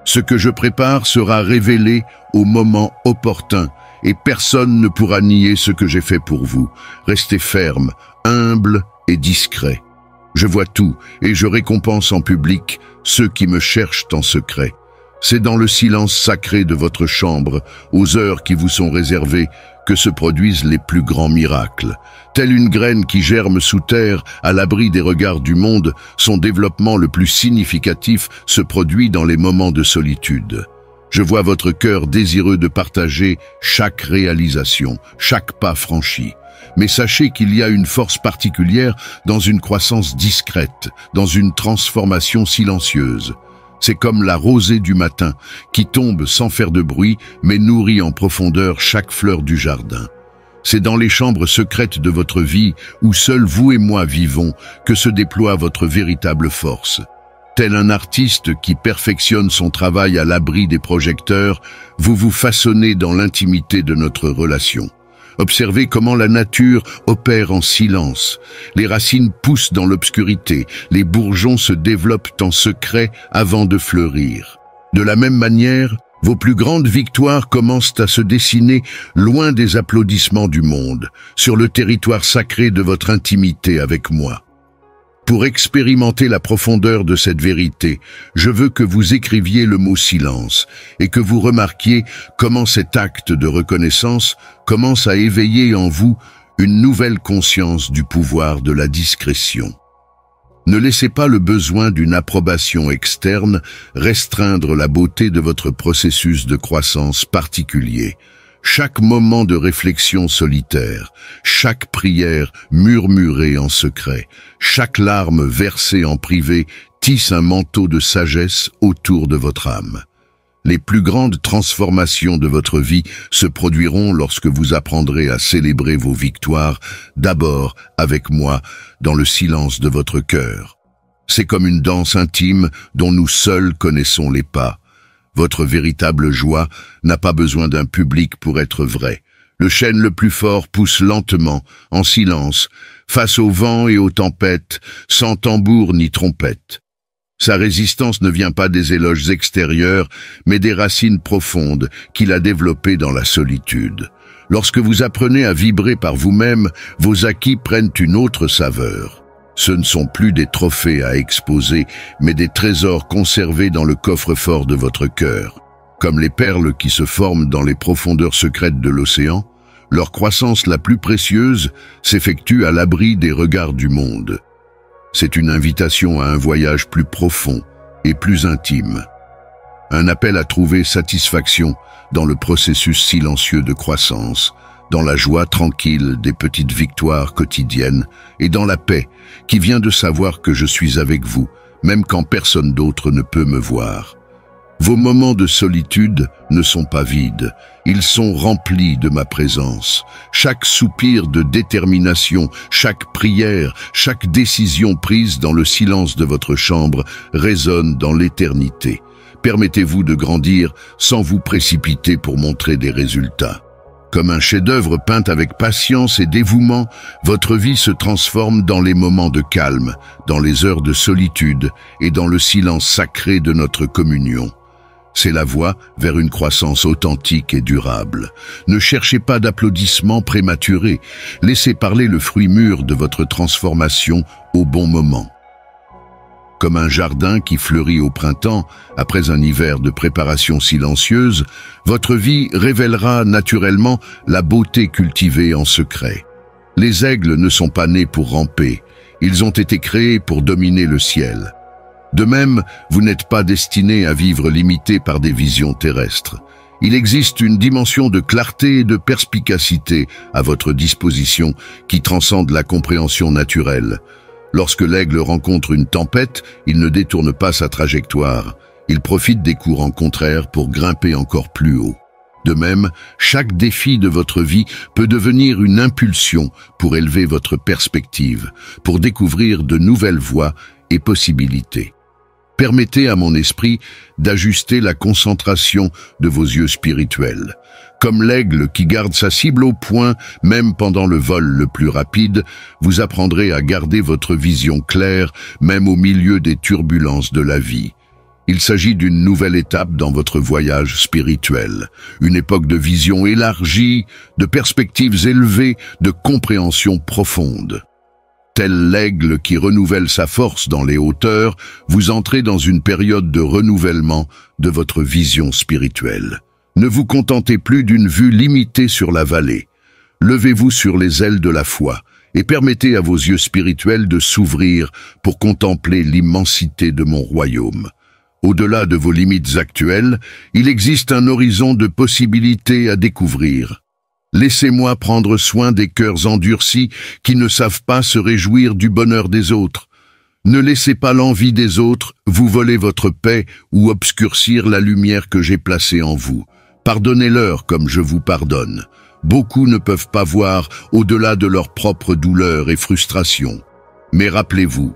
Ce que je prépare sera révélé au moment opportun, et personne ne pourra nier ce que j'ai fait pour vous. Restez ferme, humble et discret. Je vois tout, et je récompense en public ceux qui me cherchent en secret. C'est dans le silence sacré de votre chambre, aux heures qui vous sont réservées, que se produisent les plus grands miracles. Telle une graine qui germe sous terre, à l'abri des regards du monde, son développement le plus significatif se produit dans les moments de solitude. Je vois votre cœur désireux de partager chaque réalisation, chaque pas franchi. Mais sachez qu'il y a une force particulière dans une croissance discrète, dans une transformation silencieuse. C'est comme la rosée du matin, qui tombe sans faire de bruit, mais nourrit en profondeur chaque fleur du jardin. C'est dans les chambres secrètes de votre vie, où seuls vous et moi vivons, que se déploie votre véritable force. Tel un artiste qui perfectionne son travail à l'abri des projecteurs, vous vous façonnez dans l'intimité de notre relation. Observez comment la nature opère en silence. Les racines poussent dans l'obscurité, les bourgeons se développent en secret avant de fleurir. De la même manière, vos plus grandes victoires commencent à se dessiner loin des applaudissements du monde, sur le territoire sacré de votre intimité avec moi. Pour expérimenter la profondeur de cette vérité, je veux que vous écriviez le mot silence et que vous remarquiez comment cet acte de reconnaissance commence à éveiller en vous une nouvelle conscience du pouvoir de la discrétion. Ne laissez pas le besoin d'une approbation externe restreindre la beauté de votre processus de croissance particulier. Chaque moment de réflexion solitaire, chaque prière murmurée en secret, chaque larme versée en privé tisse un manteau de sagesse autour de votre âme. Les plus grandes transformations de votre vie se produiront lorsque vous apprendrez à célébrer vos victoires, d'abord avec moi, dans le silence de votre cœur. C'est comme une danse intime dont nous seuls connaissons les pas. Votre véritable joie n'a pas besoin d'un public pour être vraie. Le chêne le plus fort pousse lentement, en silence, face au vent et aux tempêtes, sans tambour ni trompette. Sa résistance ne vient pas des éloges extérieurs, mais des racines profondes qu'il a développées dans la solitude. Lorsque vous apprenez à vibrer par vous-même, vos acquis prennent une autre saveur. Ce ne sont plus des trophées à exposer, mais des trésors conservés dans le coffre-fort de votre cœur. Comme les perles qui se forment dans les profondeurs secrètes de l'océan, leur croissance la plus précieuse s'effectue à l'abri des regards du monde. C'est une invitation à un voyage plus profond et plus intime. Un appel à trouver satisfaction dans le processus silencieux de croissance, dans la joie tranquille des petites victoires quotidiennes et dans la paix qui vient de savoir que je suis avec vous, même quand personne d'autre ne peut me voir. Vos moments de solitude ne sont pas vides, ils sont remplis de ma présence. Chaque soupir de détermination, chaque prière, chaque décision prise dans le silence de votre chambre résonne dans l'éternité. Permettez-vous de grandir sans vous précipiter pour montrer des résultats. Comme un chef-d'œuvre peint avec patience et dévouement, votre vie se transforme dans les moments de calme, dans les heures de solitude et dans le silence sacré de notre communion. C'est la voie vers une croissance authentique et durable. Ne cherchez pas d'applaudissements prématurés, laissez parler le fruit mûr de votre transformation au bon moment. Comme un jardin qui fleurit au printemps, après un hiver de préparation silencieuse, votre vie révélera naturellement la beauté cultivée en secret. Les aigles ne sont pas nés pour ramper, ils ont été créés pour dominer le ciel. De même, vous n'êtes pas destiné à vivre limité par des visions terrestres. Il existe une dimension de clarté et de perspicacité à votre disposition qui transcende la compréhension naturelle. Lorsque l'aigle rencontre une tempête, il ne détourne pas sa trajectoire. Il profite des courants contraires pour grimper encore plus haut. De même, chaque défi de votre vie peut devenir une impulsion pour élever votre perspective, pour découvrir de nouvelles voies et possibilités. Permettez à mon esprit d'ajuster la concentration de vos yeux spirituels. Comme l'aigle qui garde sa cible au point, même pendant le vol le plus rapide, vous apprendrez à garder votre vision claire, même au milieu des turbulences de la vie. Il s'agit d'une nouvelle étape dans votre voyage spirituel, une époque de vision élargie, de perspectives élevées, de compréhension profonde. Tel l'aigle qui renouvelle sa force dans les hauteurs, vous entrez dans une période de renouvellement de votre vision spirituelle. Ne vous contentez plus d'une vue limitée sur la vallée. Levez-vous sur les ailes de la foi et permettez à vos yeux spirituels de s'ouvrir pour contempler l'immensité de mon royaume. Au-delà de vos limites actuelles, il existe un horizon de possibilités à découvrir. Laissez-moi prendre soin des cœurs endurcis qui ne savent pas se réjouir du bonheur des autres. Ne laissez pas l'envie des autres vous voler votre paix ou obscurcir la lumière que j'ai placée en vous. Pardonnez-leur comme je vous pardonne. Beaucoup ne peuvent pas voir au-delà de leurs propres douleurs et frustrations. Mais rappelez-vous,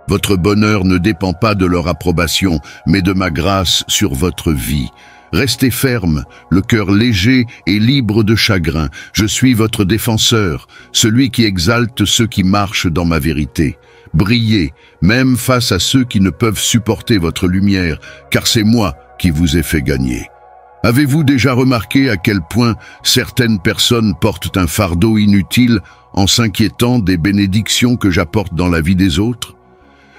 votre bonheur ne dépend pas de leur approbation, mais de ma grâce sur votre vie. Restez ferme, le cœur léger et libre de chagrin. Je suis votre défenseur, celui qui exalte ceux qui marchent dans ma vérité. Brillez, même face à ceux qui ne peuvent supporter votre lumière, car c'est moi qui vous ai fait gagner. Avez-vous déjà remarqué à quel point certaines personnes portent un fardeau inutile en s'inquiétant des bénédictions que j'apporte dans la vie des autres ?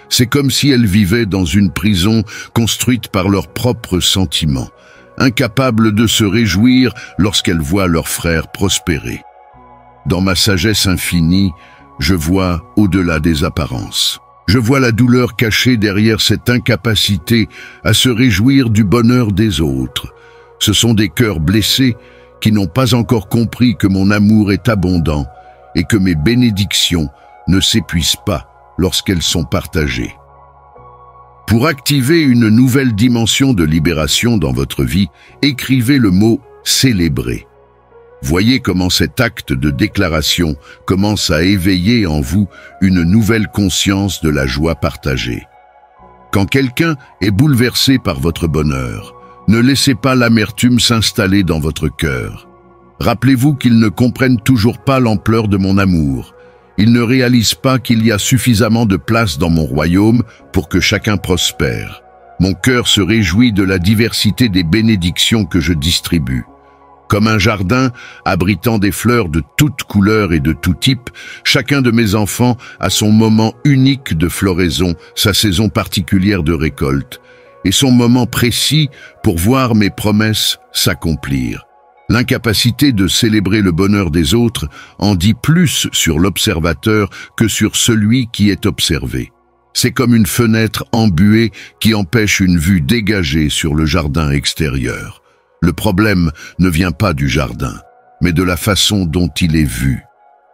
C'est comme si elles vivaient dans une prison construite par leurs propres sentiments, incapables de se réjouir lorsqu'elles voient leurs frères prospérer. Dans ma sagesse infinie, je vois au-delà des apparences. Je vois la douleur cachée derrière cette incapacité à se réjouir du bonheur des autres. Ce sont des cœurs blessés qui n'ont pas encore compris que mon amour est abondant et que mes bénédictions ne s'épuisent pas lorsqu'elles sont partagées. Pour activer une nouvelle dimension de libération dans votre vie, écrivez le mot « célébrer ». Voyez comment cet acte de déclaration commence à éveiller en vous une nouvelle conscience de la joie partagée. Quand quelqu'un est bouleversé par votre bonheur, ne laissez pas l'amertume s'installer dans votre cœur. Rappelez-vous qu'ils ne comprennent toujours pas l'ampleur de mon amour. Ils ne réalisent pas qu'il y a suffisamment de place dans mon royaume pour que chacun prospère. Mon cœur se réjouit de la diversité des bénédictions que je distribue. Comme un jardin abritant des fleurs de toutes couleurs et de tout type, chacun de mes enfants a son moment unique de floraison, sa saison particulière de récolte, et son moment précis pour voir mes promesses s'accomplir. L'incapacité de célébrer le bonheur des autres en dit plus sur l'observateur que sur celui qui est observé. C'est comme une fenêtre embuée qui empêche une vue dégagée sur le jardin extérieur. Le problème ne vient pas du jardin, mais de la façon dont il est vu.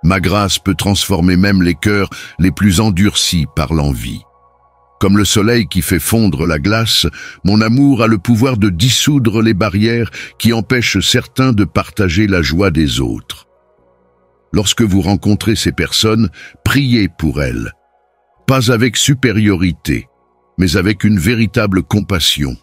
Ma grâce peut transformer même les cœurs les plus endurcis par l'envie. Comme le soleil qui fait fondre la glace, mon amour a le pouvoir de dissoudre les barrières qui empêchent certains de partager la joie des autres. Lorsque vous rencontrez ces personnes, priez pour elles. Pas avec supériorité, mais avec une véritable compassion.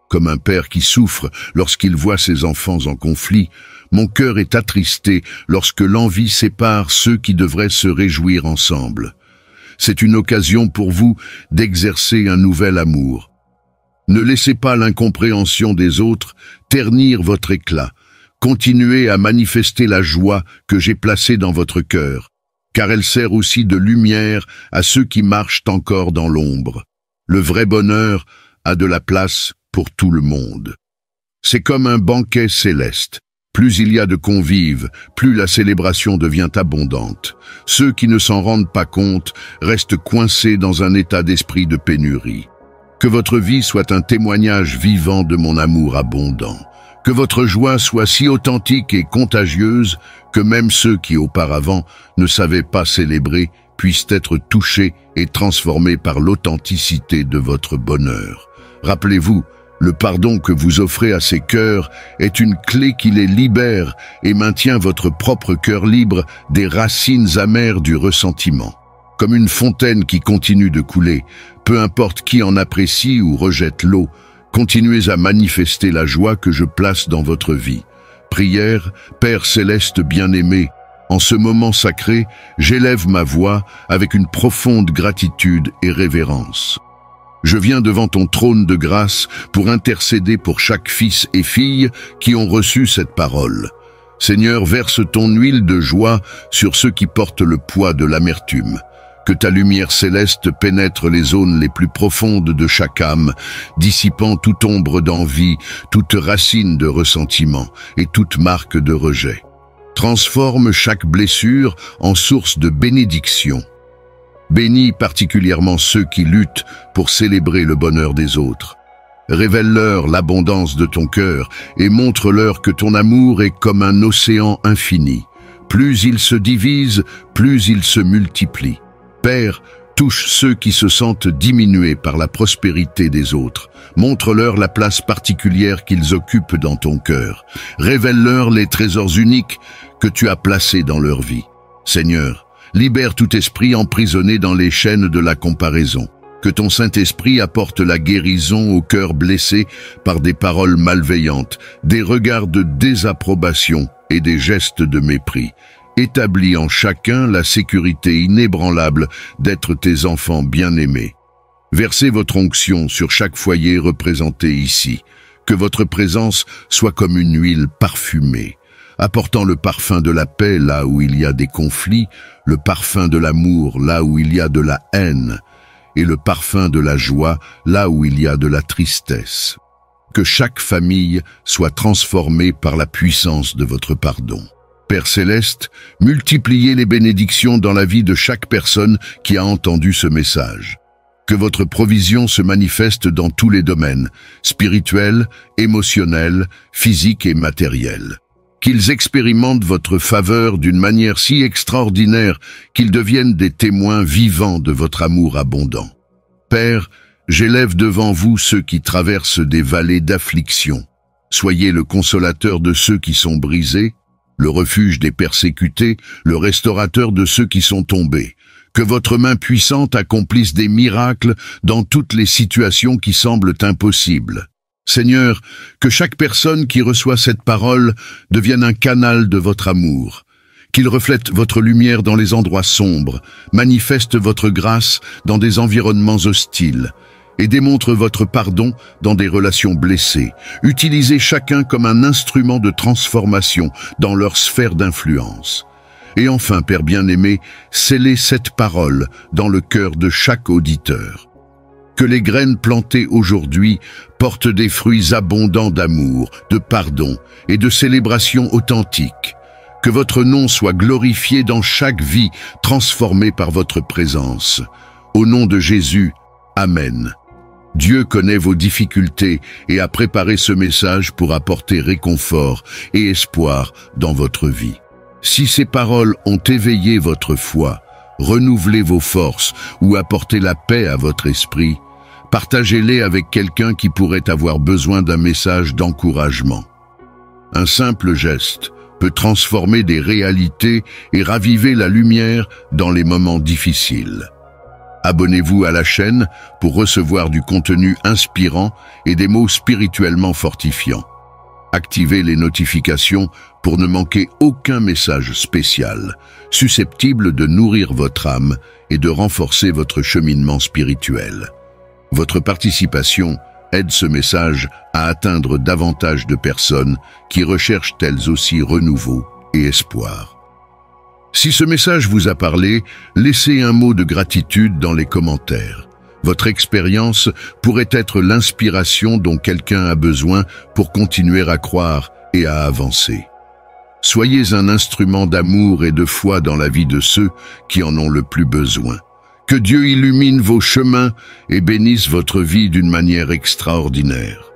Comme un père qui souffre lorsqu'il voit ses enfants en conflit, mon cœur est attristé lorsque l'envie sépare ceux qui devraient se réjouir ensemble. C'est une occasion pour vous d'exercer un nouvel amour. Ne laissez pas l'incompréhension des autres ternir votre éclat. Continuez à manifester la joie que j'ai placée dans votre cœur, car elle sert aussi de lumière à ceux qui marchent encore dans l'ombre. Le vrai bonheur a de la place pour tout le monde. C'est comme un banquet céleste. Plus il y a de convives, plus la célébration devient abondante. Ceux qui ne s'en rendent pas compte restent coincés dans un état d'esprit de pénurie. Que votre vie soit un témoignage vivant de mon amour abondant. Que votre joie soit si authentique et contagieuse que même ceux qui auparavant ne savaient pas célébrer puissent être touchés et transformés par l'authenticité de votre bonheur. Rappelez-vous, le pardon que vous offrez à ces cœurs est une clé qui les libère et maintient votre propre cœur libre des racines amères du ressentiment. Comme une fontaine qui continue de couler, peu importe qui en apprécie ou rejette l'eau, continuez à manifester la joie que je place dans votre vie. Prière, Père céleste bien-aimé, en ce moment sacré, j'élève ma voix avec une profonde gratitude et révérence. Je viens devant ton trône de grâce pour intercéder pour chaque fils et fille qui ont reçu cette parole. Seigneur, verse ton huile de joie sur ceux qui portent le poids de l'amertume. Que ta lumière céleste pénètre les zones les plus profondes de chaque âme, dissipant toute ombre d'envie, toute racine de ressentiment et toute marque de rejet. Transforme chaque blessure en source de bénédiction. Bénis particulièrement ceux qui luttent pour célébrer le bonheur des autres. Révèle-leur l'abondance de ton cœur et montre-leur que ton amour est comme un océan infini. Plus il se divise, plus il se multiplie. Père, touche ceux qui se sentent diminués par la prospérité des autres. Montre-leur la place particulière qu'ils occupent dans ton cœur. Révèle-leur les trésors uniques que tu as placés dans leur vie. Seigneur, libère tout esprit emprisonné dans les chaînes de la comparaison. Que ton Saint-Esprit apporte la guérison au cœur blessé par des paroles malveillantes, des regards de désapprobation et des gestes de mépris. Établis en chacun la sécurité inébranlable d'être tes enfants bien-aimés. Versez votre onction sur chaque foyer représenté ici. Que votre présence soit comme une huile parfumée, apportant le parfum de la paix là où il y a des conflits, le parfum de l'amour là où il y a de la haine, et le parfum de la joie là où il y a de la tristesse. Que chaque famille soit transformée par la puissance de votre pardon. Père céleste, multipliez les bénédictions dans la vie de chaque personne qui a entendu ce message. Que votre provision se manifeste dans tous les domaines, spirituels, émotionnels, physiques et matériels. Qu'ils expérimentent votre faveur d'une manière si extraordinaire qu'ils deviennent des témoins vivants de votre amour abondant. Père, j'élève devant vous ceux qui traversent des vallées d'affliction. Soyez le consolateur de ceux qui sont brisés, le refuge des persécutés, le restaurateur de ceux qui sont tombés. Que votre main puissante accomplisse des miracles dans toutes les situations qui semblent impossibles. Seigneur, que chaque personne qui reçoit cette parole devienne un canal de votre amour. Qu'il reflète votre lumière dans les endroits sombres, manifeste votre grâce dans des environnements hostiles, et démontre votre pardon dans des relations blessées. Utilisez chacun comme un instrument de transformation dans leur sphère d'influence. Et enfin, Père bien-aimé, scellez cette parole dans le cœur de chaque auditeur. Que les graines plantées aujourd'hui portent des fruits abondants d'amour, de pardon et de célébration authentique. Que votre nom soit glorifié dans chaque vie transformée par votre présence. Au nom de Jésus, Amen. Dieu connaît vos difficultés et a préparé ce message pour apporter réconfort et espoir dans votre vie. Si ces paroles ont éveillé votre foi, renouvelé vos forces ou apporté la paix à votre esprit, partagez-les avec quelqu'un qui pourrait avoir besoin d'un message d'encouragement. Un simple geste peut transformer des réalités et raviver la lumière dans les moments difficiles. Abonnez-vous à la chaîne pour recevoir du contenu inspirant et des mots spirituellement fortifiants. Activez les notifications pour ne manquer aucun message spécial, susceptible de nourrir votre âme et de renforcer votre cheminement spirituel. Votre participation aide ce message à atteindre davantage de personnes qui recherchent elles aussi renouveau et espoir. Si ce message vous a parlé, laissez un mot de gratitude dans les commentaires. Votre expérience pourrait être l'inspiration dont quelqu'un a besoin pour continuer à croire et à avancer. Soyez un instrument d'amour et de foi dans la vie de ceux qui en ont le plus besoin. Que Dieu illumine vos chemins et bénisse votre vie d'une manière extraordinaire.